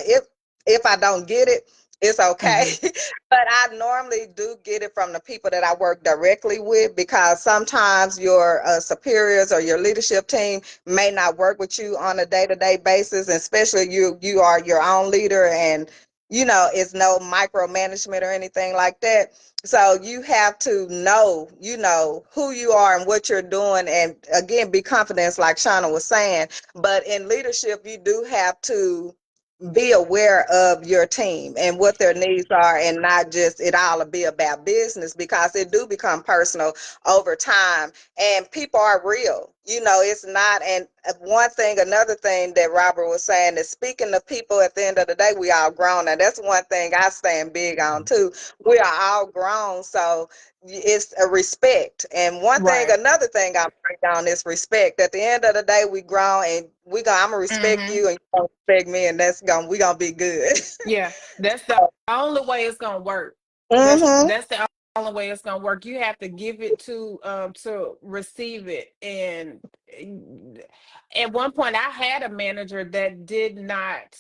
if I don't get it, it's okay. Hmm. But I normally do get it from the people that I work directly with because sometimes your superiors or your leadership team may not work with you on a day-to-day basis, and especially you are your own leader, and it's no micromanagement or anything like that. So you have to know, who you are and what you're doing, and again, be confident, like Shauna was saying. But in leadership, you do have to be aware of your team and what their needs are, and not just it all be about business, because it do become personal over time, and people are real. It's not. And another thing that Robert was saying is, speaking to people, at the end of the day, we all grown, and that's one thing I stand big on too. We are all grown, so it's a respect. And Right. another thing I break down is respect. At the end of the day, we grown, and I'm gonna respect Hmm. you, and you gonna respect me, and we gonna be good. Yeah, that's the only way it's gonna work. Mm-hmm. That's the only way it's gonna work. You have to give it to receive it. And at one point I had a manager that did not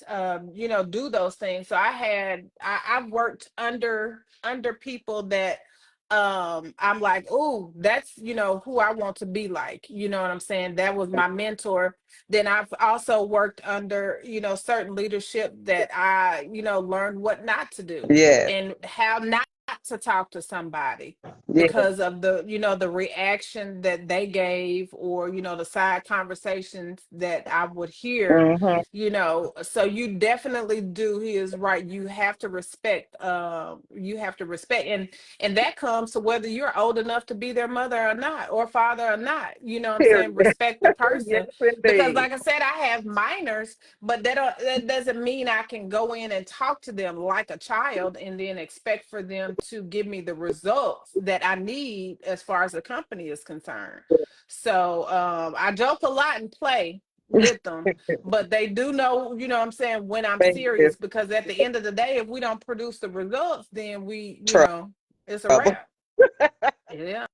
do those things. So I've worked under people that I'm like, oh, that's who I want to be like. You know what I'm saying? That was my mentor. Then I've also worked under, certain leadership that I, learned what not to do Yeah. and how not to talk to somebody Yeah. because of the reaction that they gave, or, the side conversations that I would hear, Mm-hmm. so you definitely do. He is right. You have to respect, and that comes to whether you're old enough to be their mother or not, or father or not. You know what I'm Period. saying? Respect the Yes, person. Because indeed. like I said, I have minors, but that doesn't mean I can go in and talk to them like a child and then expect for them to give me the results that I need as far as the company is concerned. So I joke a lot and play with them, but they do know, what I'm saying, when I'm Thank you. serious, because at the end of the day, if we don't produce the results, then it's a Trouble. wrap. Yeah.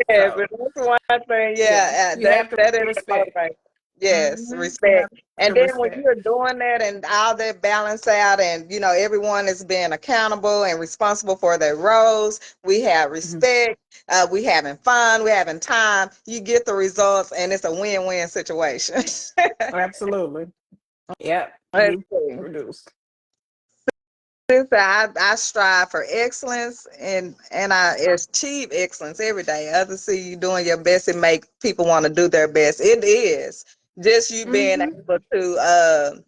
Yes, and So that's one thing. yeah, Yeah, you that have to that is the respect. motivator. Yes, You respect. have to And then when respect. you're doing that and all that balance out, and everyone is being accountable and responsible for their roles, we have Mhm. respect. We having fun. We having time. You get the results, and it's a win-win situation. Absolutely. Yep. Let's You see. produce. I strive for excellence, and I achieve excellence every day. Others see you doing your best and make people want to do their best. It is just you being Hmm. able to,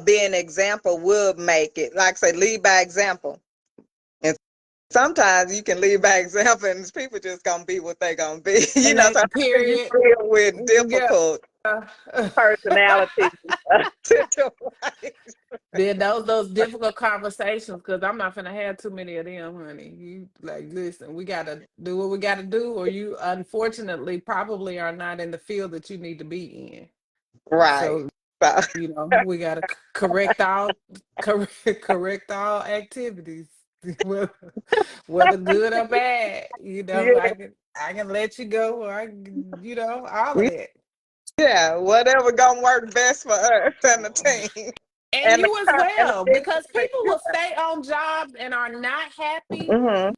be an example will make it. Like I say, lead by example. And sometimes you can lead by example, and people just gonna be what they gonna be. And So they how do you period. deal with Yeah. difficult personality situations? Then those difficult conversations, because I'm not gonna have too many of them, honey. You like, listen, we gotta do what we gotta do, or you unfortunately probably are not in the field that you need to be in. Right. So, So, we gotta correct all activities, whether, whether good or bad. yeah. I can let you go, or all of that. Yeah, whatever gonna work best for us and the team And and you as and the well, because business. people will stay on jobs and are not happy, Mm-hmm.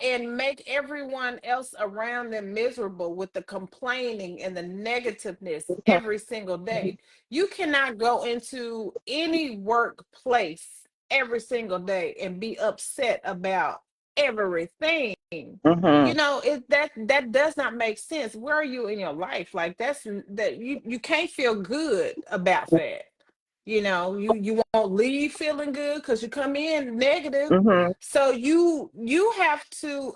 and make everyone else around them miserable with the complaining and the negativeness every single day. You cannot go into any workplace every single day and be upset about everything. Mm-hmm. That does not make sense. Where are you in your life? Like, that you can't feel good about that. You won't leave feeling good because you come in negative. Mm-hmm. So you have to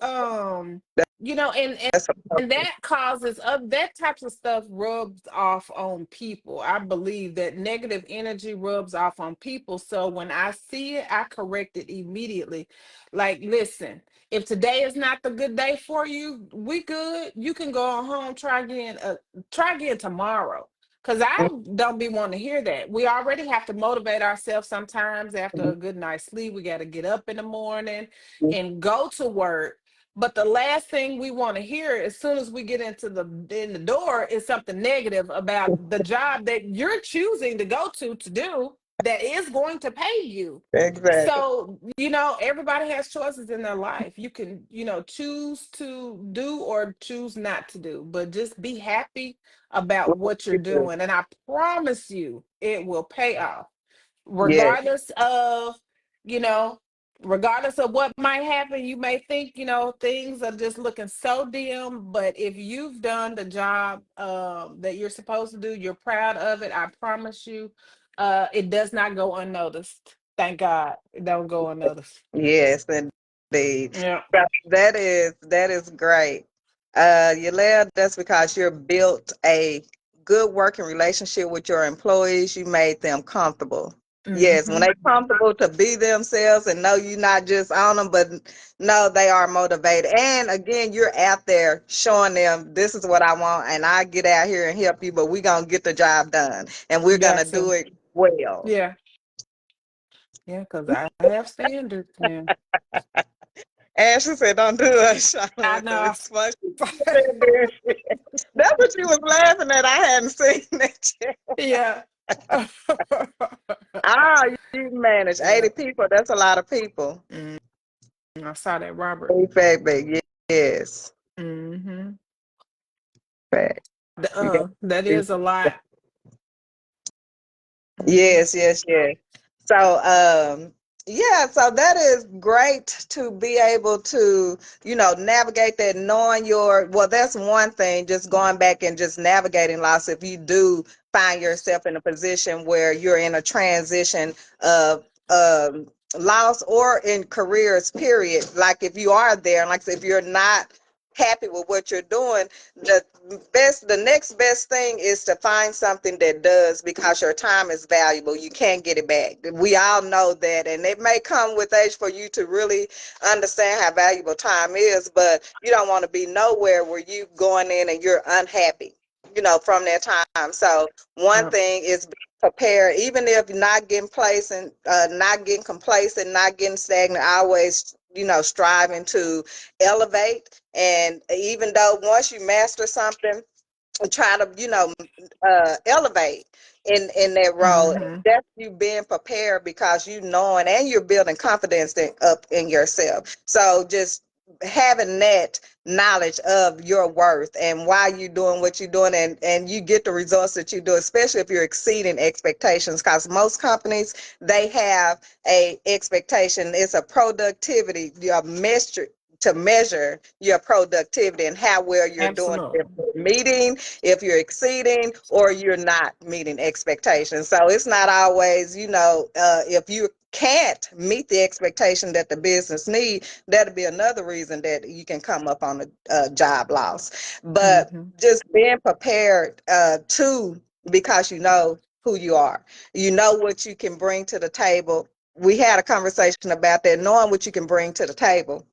you know, That's a and that causes that types of stuff rubs off on people. I believe that negative energy rubs off on people. So when I see it, I correct it immediately. Like, listen, if today is not the good day for you, we good. You can go on home, try again tomorrow. Cause I don't be wanting to hear that. We already have to motivate ourselves sometimes after a good night's sleep. We got to get up in the morning and go to work, but the last thing we want to hear as soon as we get in the door is something negative about the job that you're choosing to go to do that is going to pay you. exactly. So, you know, everybody has choices in their life. You can, you know, choose to do or choose not to do, but just be happy about what you're doing. And I promise you, it will pay off Yes, regardless of, you know, regardless of what might happen. You may think, you know, things are just looking so dim, but if you've done the job that you're supposed to do, you're proud of it, I promise you, it does not go unnoticed. Thank God it don't go unnoticed. yes, indeed. Yeah. That is great. Yolanda, that's because you're built a good working relationship with your employees. You made them comfortable. Yes, when Mm-hmm. they're comfortable to be themselves and know you're not just on them, but know they are motivated. And again, you're out there showing them this is what I want, and I get out here and help you, but we're gonna get the job done, and we're Got gonna to. do it well. Yeah. Yeah, because I have standards. Yeah. Ashley said, "Don't do it, I Charlotte, because know. it's funny." That's what you was laughing at. I hadn't seen that yet. Yeah. Ah, you manage Yeah. 80 people. That's a lot of people. Mm, I saw that, Robert. In fact, but yes. Hmm. Fact. Yeah. That is a lot. Hmm. Yes, yes, yes. So, yeah, so that is great to be able to, navigate that, knowing well, that's one thing, just going back and just navigating loss. If you do find yourself in a position where you're in a transition of loss or in careers, period, like if you are there, and like I said, if you're not happy with what you're doing, the next best thing is to find something that does, because your time is valuable. You can't get it back. We all know that, and it may come with age for you to really understand how valuable time is, but you don't want to be nowhere where you going in and you're unhappy, from that time. So one Yeah. thing is be prepared, even if you're not getting complacent, not getting stagnant, always, striving to elevate. And even though once you master something, try to elevate in that role. Hmm. That's you being prepared, because you knowing and you're building confidence up in yourself. So just having that knowledge of your worth and why you're doing what you're doing, and you get the results that you do, especially if you're exceeding expectations, because most companies, they have a expectation. It's a productivity, your metric to measure your productivity and how well you're doing, if Absolutely. you're meeting, if you're exceeding, or you're not meeting expectations. So it's not always, if you can't meet the expectation that the business need, that'll be another reason that you can come up on a job loss. But Hmm. just being prepared because you know who you are, you know what you can bring to the table. We had a conversation about that, knowing what you can bring to the table,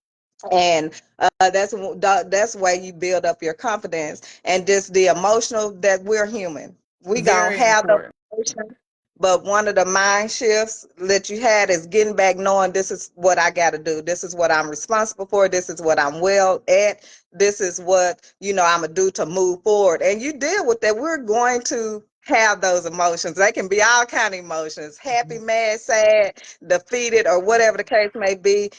and that's why you build up your confidence, and just the emotional, that we're human, we gonna Very have the important. emotion. But one of the mind shifts that you had is getting back, knowing this is what I got to do, this is what I'm responsible for, this is what I'm well at, this is what I'm gonna do to move forward. And you deal with that. We're going to have those emotions. They can be all kind of emotions: happy, Mhm. mad, sad, defeated, or whatever the case may be.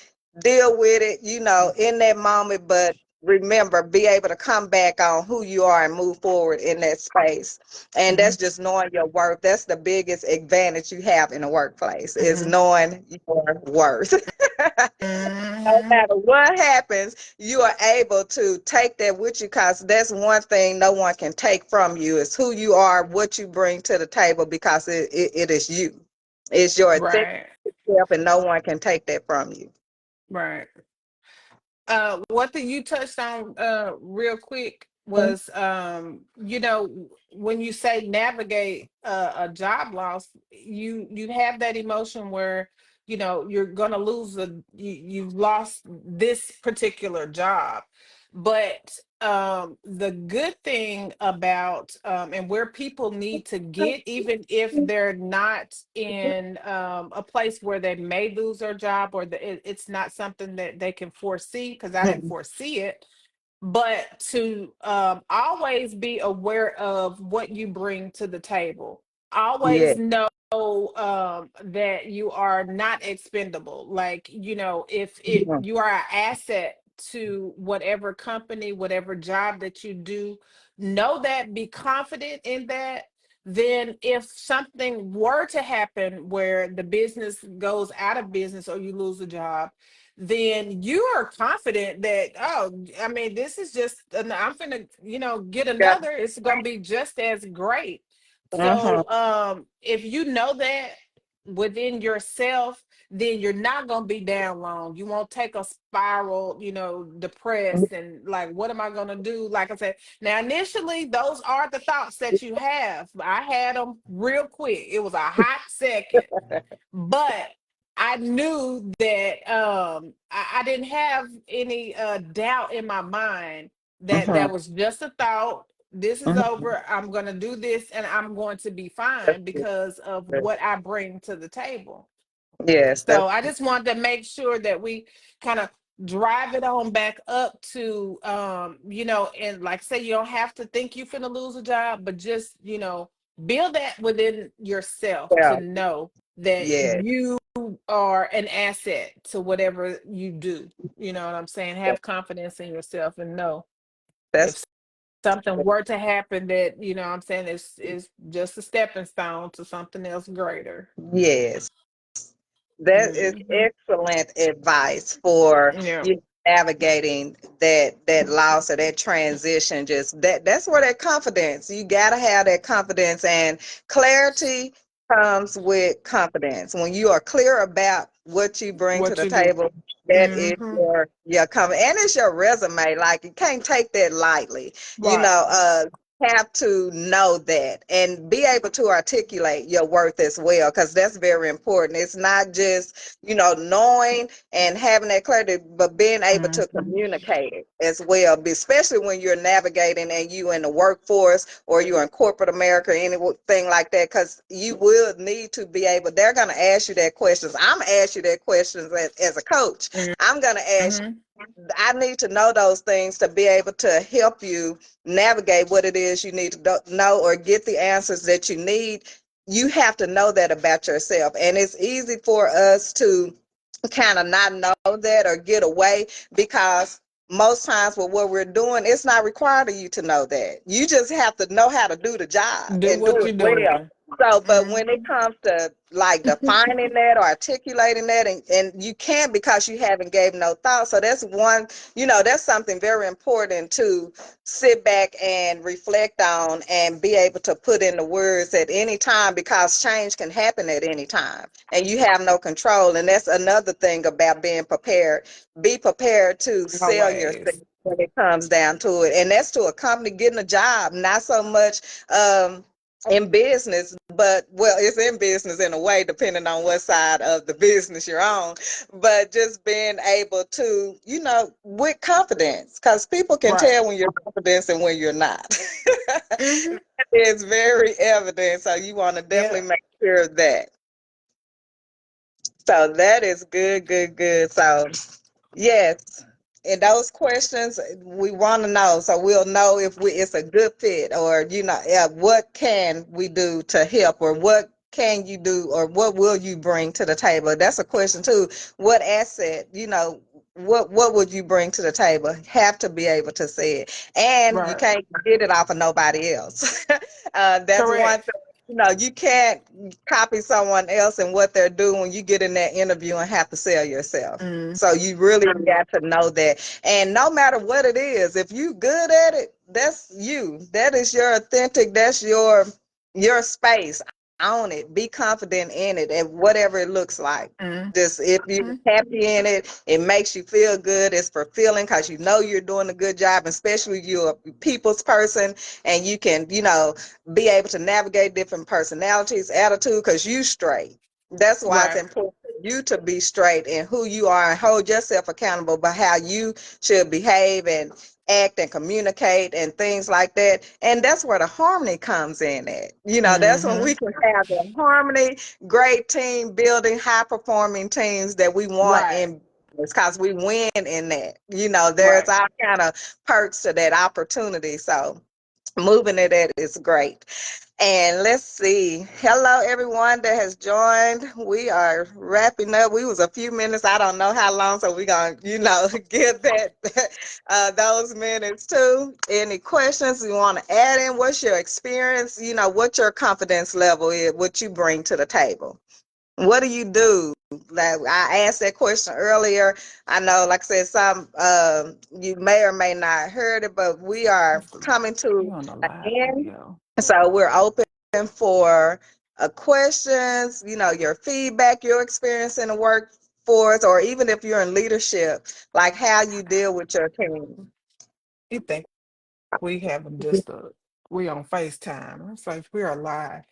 Deal with it, in that moment, but remember, be able to come back on who you are and move forward in that space. And Hmm. that's just knowing your worth. That's the biggest advantage you have in the workplace, is Hmm. knowing your worth. No Hmm. matter what happens, you are able to take that with you, because that's one thing no one can take from you, is who you are, what you bring to the table, because it is you. It's your authentic Right. self, and no one can take that from you. Right. One thing you touched on real quick was, when you say navigate a job loss, you have that emotion where, you're gonna lose you've lost this particular job. But the good thing about, and where people need to get, even if they're not in a place where they may lose their job, or it's not something that they can foresee, because I didn't foresee it, but to always be aware of what you bring to the table. Yeah. Always know that you are not expendable. Like, if Mhm. you are an asset to whatever company, whatever job that you do, know that, be confident in that. Then, if something were to happen where the business goes out of business or you lose a job, then you are confident that, oh, I mean, this is just, I'm gonna, get Yeah. another, it's gonna be just as great. Mhm. So if you know that within yourself, then you're not gonna be down long. You won't take a spiral, depressed, and like, what am I gonna do? Like I said, now initially those are the thoughts that you have. I had them real quick. It was a hot second, but I knew that I didn't have any doubt in my mind that Mhm. that was just a thought. This is Mhm. over. I'm going to do this and I'm going to be That's fine because of good. what I bring to the table. Yes, that's So I just wanted to make sure that we kind of drive it on back up to, and like say, you don't have to think you're finna lose a job, but just, build that within yourself yeah. to know that Yeah. you are an asset to whatever you do. You know what I'm saying? Have confidence in yourself and know That's if something were to happen, that, what I'm saying, is just a stepping stone to something else greater. yes. That is Hmm. excellent advice for Yeah. you navigating that loss or that transition. Just that's where that confidence. You gotta have that confidence, and clarity comes with confidence. When you are clear about what you bring to What the you do. table, that is Hmm. your confidence, and it's your resume. Like, you can't take that lightly. You Right. know, have to know that and be able to articulate your worth as well, because that's very important. It's not just, knowing and having that clarity, but being able to Hmm. communicate it as well, especially when you're navigating and you in the workforce or you're in corporate America or anything like that, because you will need to be able, they're going to ask you that questions. I'm going to ask you that questions as a coach. I'm going to ask, Hmm. I need to know those things to be able to help you navigate what it is you need to know or get the answers that you need. You have to know that about yourself. And it's easy for us to kind of not know that or get away, because most times with what we're doing, it's not required of you to know that. You just have to know how to do the job Do and do what it you're well. doing. So, but when it Hmm. comes to like defining that or articulating that, and you can't, because you haven't gave no thought. So that's one, that's something very important to sit back and reflect on and be able to put in the words at any time, because change can happen at any time and you have no control. And that's another thing about being prepared. Be prepared to sell yourself Always. when it comes down to it. And that's to a company getting a job, not so much in business, but well, it's in business in a way, depending on what side of the business you're on. But just being able to, with confidence, because people can Right. tell when you're confident and when you're not. Hmm. It's very evident. So you want to Yeah. definitely make sure of that. So that is good, good, good. So yes, and those questions we want to know, so we'll know if it's a good fit, or what can we do to help, or what can you do, or what will you bring to the table? That's a question too. What asset, what would you bring to the table? Have to be able to say it, and you Right. can't get it off of nobody else. That's one Correct. thing. You can't copy someone else and what they're doing when you get in that interview and have to sell yourself. Mm. So you really got to know that. And no matter what it is, if you good at it, that's you. That is your authentic, that's your space. own it, be confident in it, and whatever it looks like. Mhm. Just if you're happy in it, it makes you feel good. It's fulfilling because you know you're doing a good job, especially you're a people's person, and you can, be able to navigate different personalities, attitude, because you straight. That's why it's Right. important for you to be straight in who you are and hold yourself accountable by how you should behave and act and communicate and things like that. And that's where the harmony comes in at. That's when we Mhm. can have the harmony, great team building, high performing teams that we want Right. in business because we win in that. There's Right. all kind of perks to that opportunity. So moving it at is great. And let's see. Hello, everyone that has joined. We are wrapping up. We was a few minutes. I don't know how long, so we're gonna, give that those minutes too. Any questions you want to add in? What's your experience? What your confidence level is, what you bring to the table. What do you do? Like I asked that question earlier. I know, like I said, some you may or may not heard it, but we are coming You to on a an live end. video. So we're open for questions, your feedback, your experience in the workforce, or even if you're in leadership, like how you deal with your team. You think we have them just we on FaceTime. It's like we are live.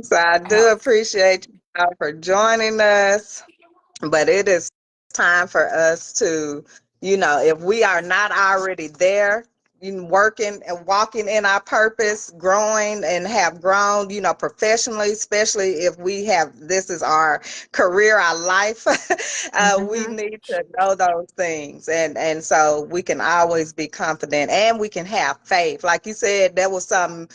So I do Out. appreciate you all for joining us. But it is time for us to, if we are not already there, working and walking in our purpose, growing and have grown, professionally, especially if we have this is our career, our life, we Mhm. need to know those things. And so we can always be confident and we can have faith. Like you said, there was something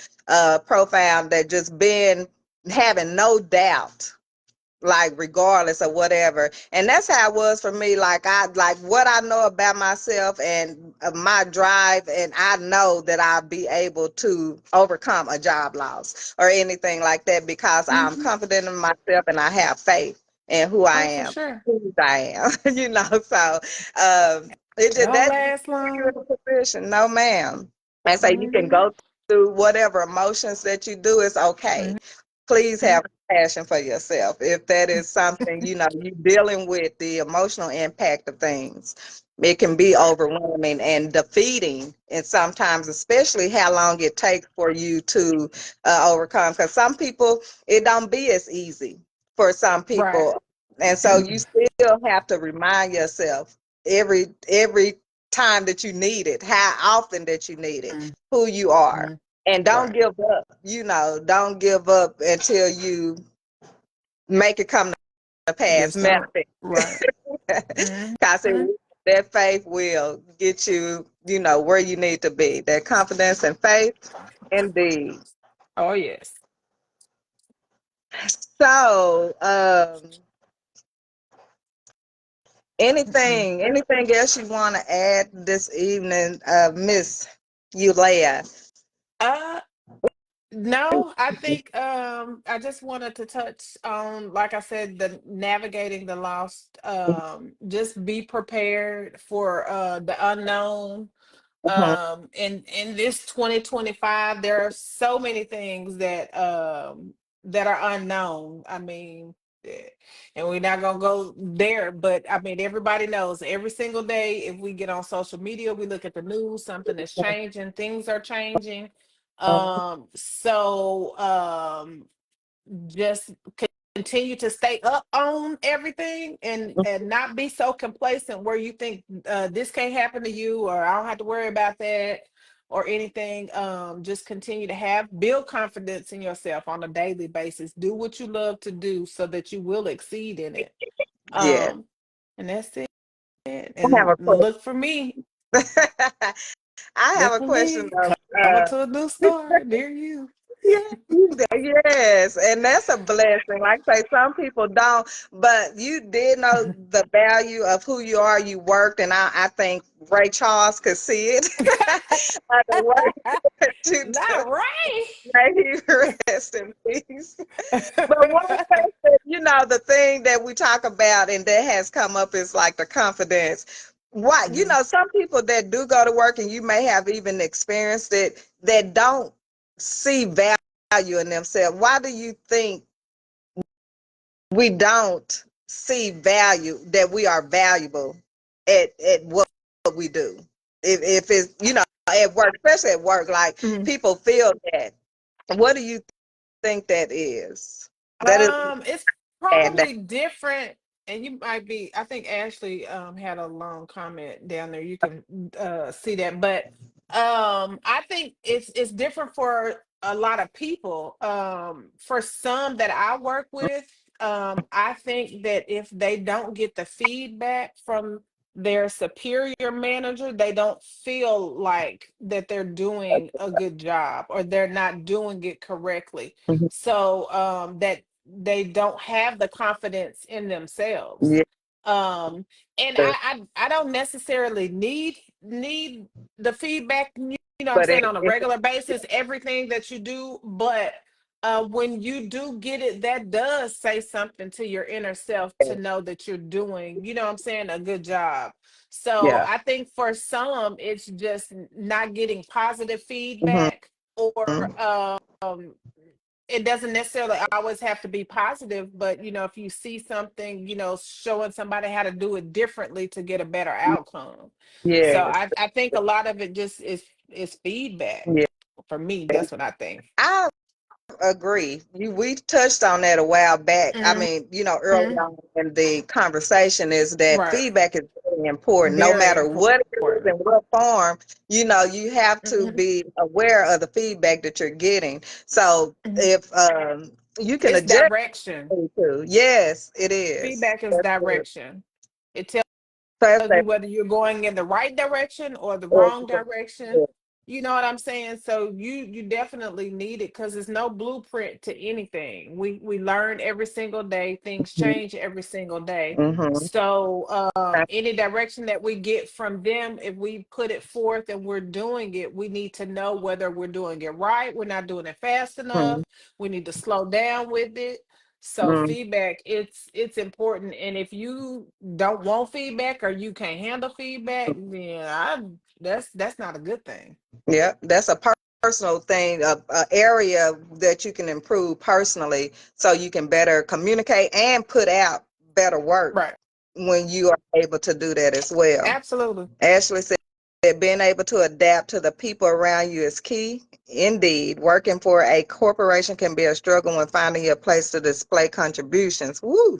profound that just been having no doubt, like regardless of whatever. And that's how it was for me. Like I like what I know about myself and my drive, and I know that I'll be able to overcome a job loss or anything like that because I'm Mhm. confident in myself and I have faith in who I Oh, for am, sure. who I am. So it It just don't that last you're long. in a position, no ma'am. And so you can Mhm. go through whatever emotions that you do, it's okay. Mhm. Please have compassion for yourself. If that is something, you're dealing with the emotional impact of things, it can be Right. overwhelming and defeating. And sometimes, especially how long it takes for you to overcome. Because some people, it don't be as easy for some Right. people. And so you still have to remind yourself every time that you need it, how often that you need it, who you are. Mhm. And don't Right. give up, don't give up until you make it come to pass, Just don't. manifest. Right. Mhm. Because that faith will get you, where you need to be. That confidence and faith, indeed. Oh yes. So, Mhm. anything else you want to add this evening, Miss Eulea? Uh No, I think I just wanted to touch on, like I said, the navigating the lost. Just be prepared for the unknown. Mhm. In this 2025, there are so many things that are unknown. I mean, and we're not gonna go there, but I mean, everybody knows every single day if we get on social media, we look at the news, something is changing, things are changing. Just continue to stay up on everything and not be so complacent where you think this can't happen to you or I don't have to worry about that or anything. Just continue to build confidence in yourself on a daily basis. Do what you love to do so that you will exceed in it. Yeah. um and that's it. I have And a look for me. question. I have Look a for question me though. coming to a new store near you. Yeah, yes, and that's a blessing. Like I say, some people don't, but you did know the value of who you are. You worked, and I think Ray Charles could see it by the work that you do. Not right. May he rest in peace. But one person, the thing that we talk about and that has come up is like the confidence. Why, Mm, some people that do go to work and you may have even experienced it that don't see value in themselves. Why do you think we don't see value, that we are valuable at what we do? If it's, at work, especially at work, like Mhm. people feel that. What do you think that is? That is It's bad. probably different, and you might be. I think Ashley had a long comment down there. You can see that, but I think it's different for a lot of people. For some that I work with, I think that if they don't get the feedback from their superior manager, they don't feel like that they're doing a good job or they're not doing it correctly, Mhm. so that they don't have the confidence in themselves. Yeah, And I don't necessarily need the feedback, I'm but saying, on a regular basis, everything that you do, but when you do get it, that does say something to your inner self to know that you're doing, I'm saying, a good job. So yeah. I think for some it's just not getting positive Hmm. feedback, or it doesn't necessarily always have to be positive, but if you see something, showing somebody how to do it differently to get a better outcome. So Yes. I think a lot of it just is feedback. Yeah. For me, that's what I think. I agree. We touched on that a while back. I Hmm. mean, early on in the conversation, is that Right. feedback is very important, no Very matter what it is important. and what form. You have to Hmm. be aware of the feedback that you're getting. So Hmm. if you can It's adjust direction. to, yes, it is. Feedback is That's it. direction. It tells So that's you whether you're going in the right direction or the wrong direction. it. You know what I'm saying? So you definitely need it, because there's no blueprint to anything. We learn every single day. Things change every single day. Mm-hmm. So any direction that we get from them, if we put it forth and we're doing it, we need to know whether we're doing it right. We're not doing it fast enough. We need to slow down with it. So Mm-hmm. feedback, it's important. And if you don't want feedback or you can't handle feedback, then that's not a good thing. Yeah, that's a personal thing, a area that you can improve personally, so you can better communicate and put out better work Right. when you are able to do that as well. Absolutely. Ashley said that being able to adapt to the people around you is key. Indeed, working for a corporation can be a struggle when finding your place to display contributions. Woo!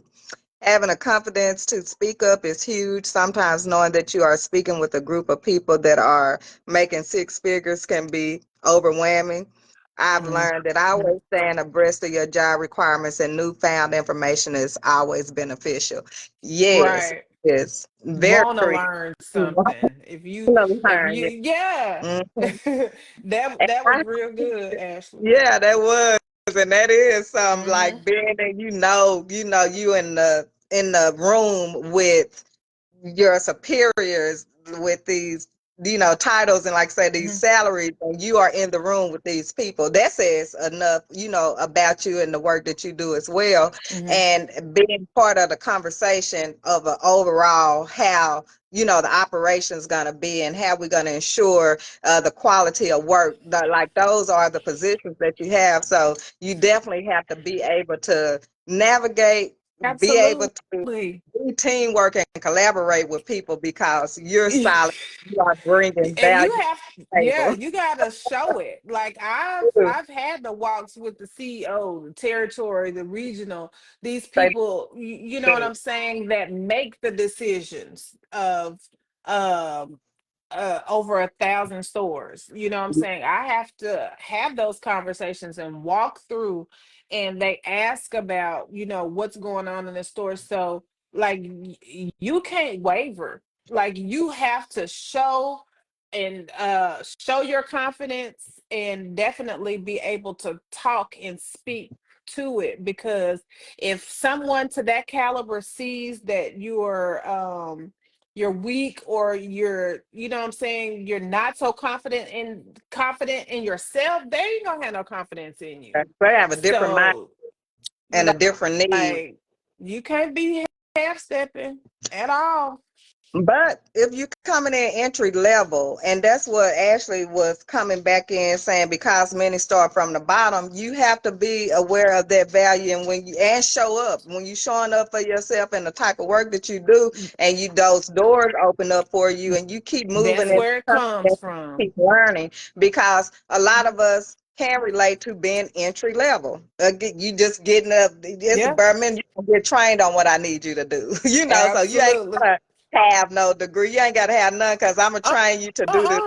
Having a confidence to speak up is huge. Sometimes knowing that you are speaking with a group of people that are making six figures can be overwhelming. I've Mhm. learned that always staying abreast of your job requirements and newfound information is always beneficial. Yes, Right. it's very Want to creative. learn You something. If you want to if learn it. you yeah. Mhm. That was real good, Ashley. Yeah, that was, and that is Hmm. like being in, you in the room with your superiors, with these, titles, and, like say, these Hmm. salaries, and you are in the room with these people. That says enough, about you and the work that you do as well, Hmm. and being part of the conversation of an overall how, the operation's going to be, and how we're going to ensure the quality of work. Like, those are the positions that you have. So you definitely have to be able to navigate, be able to Absolutely. do teamwork and collaborate with people, because you're solid. You are bringing And value you to have, the yeah, table. you gotta show it. Like I've had the walks with the CEO, the territory, the regional, these They people, you know what do. I'm saying, that make the decisions of um over 1,000 stores. You know what I'm saying? I have to have those conversations and walk through, and they ask about, what's going on in the store. So like you can't waver. Like you have to show and show your confidence, and definitely be able to talk and speak to it, because if someone to that caliber sees that you're weak, or you're, what I'm saying, you're not so confident in yourself, they ain't gonna have no confidence in you. They have a different mind So and a different need. like you can't be half stepping at all. But if you coming in entry level, and that's what Ashley was coming back in saying, because many start from the bottom, you have to be aware of that value, and when you and show up, when you showing up for yourself and the type of work that you do, and you those doors open up for you, and you keep moving That's and where it comes from. keep learning, because a lot of us can relate to being entry level. You just getting up, it's Yeah, Berman, you gonna get trained on what I need you to do. So you ain't absolutely. gonna have no degree. You ain't gotta have none, because I'm gonna Uh, train you to do this.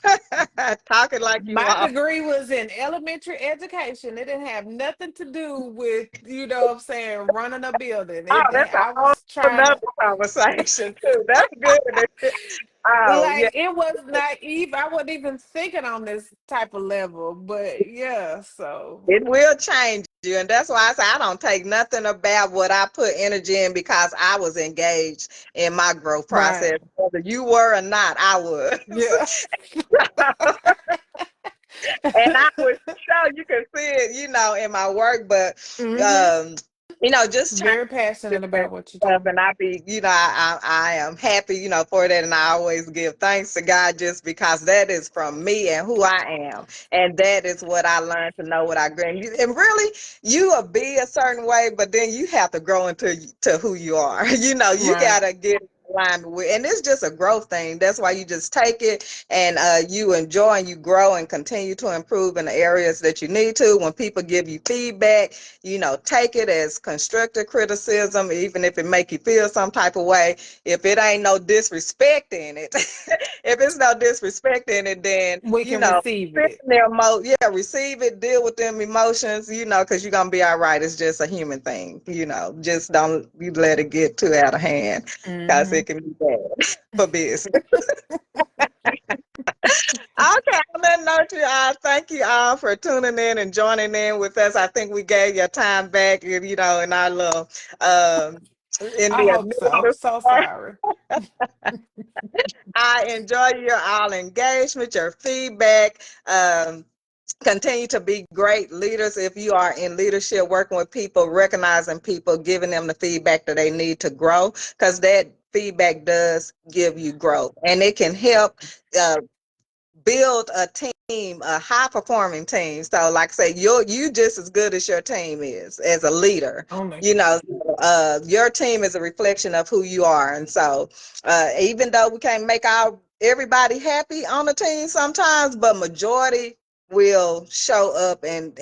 uh-uh. Talking like you My are. degree was in elementary education. It didn't have nothing to do with, you know what I'm saying, running a building. Oh, It that's a I whole was trying another to conversation too. That's good. Oh yeah, like it was naive. I wasn't even thinking on this type of level. But yeah, so it will change you, and that's why I say I don't take nothing about what I put energy in, because I was engaged in my growth process. right. Whether you were or not, I Yeah. was. And I would show you can see it, in my work, but hmm um, just trying Very passionate different about what you stuff, do. and I be, I am happy, for that, and I always give thanks to God, just because that is from me and who I am, and that is what I learned to know what I grew. And really, you will be a certain way, but then you have to grow into to who you are. You Right. gotta get in alignment with, and it's just a growth thing. That's why you just take it, and you enjoy and you grow and continue to improve in the areas that you need to. When people give you feedback, take it as constructive criticism, even if it make you feel some type of way. If it ain't no disrespect in it, if it's no disrespect in it, then, We can receive sit it. in there, receive it, deal with them emotions, because you're gonna be all right. It's just a human thing, just don't you let it get too out of hand, because hmm it can be bad for business. Okay, on that note, you all, thank you all for tuning in and joining in with us. I think we gave your time back, in our little, um, in I the hope so. initial So part. sorry. I enjoy your all engagement, your feedback. Continue to be great leaders. If you are in leadership, working with people, recognizing people, giving them the feedback that they need to grow, because that feedback does give you growth, and it can help uh, build a team, a high performing team. So like I say, you just as good as your team is as a leader. Only. Your team is a reflection of who you are. And so even though we can't make everybody happy on the team sometimes, but majority will show up and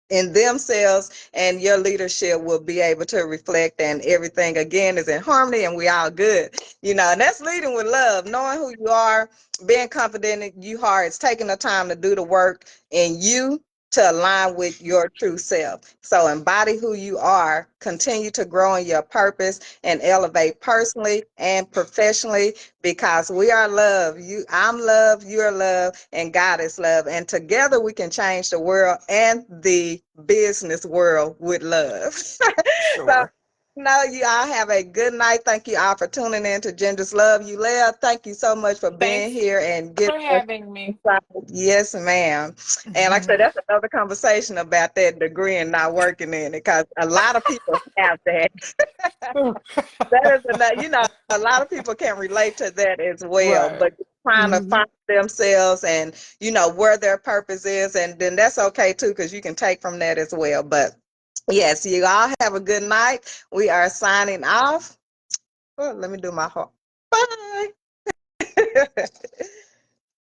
in themselves, and your leadership will be able to reflect, and everything again is in harmony, and we all good. And that's leading with love, knowing who you are, being confident in you heart, is taking the time to do the work in you to align with your true self. So embody who you are, continue to grow in your purpose, and elevate personally and professionally, because we are love. I'm love, you're love, and God is love. And together we can change the world and the business world with love. So Sure. no, you all have a good night. Thank you all for tuning in to Genders Love You Live. Thank you so much for being Thanks here and giving for us having me. insight. Yes, ma'am. And like I said, that's another conversation about that degree and not working in it, because a lot of people have that. That is another, a lot of people can relate to that as well, Right. but trying to hmm find themselves and, where their purpose is. And then that's okay too, because you can take from that as well. But yes, you all have a good night. We are signing off. Oh, let me do my heart. Bye.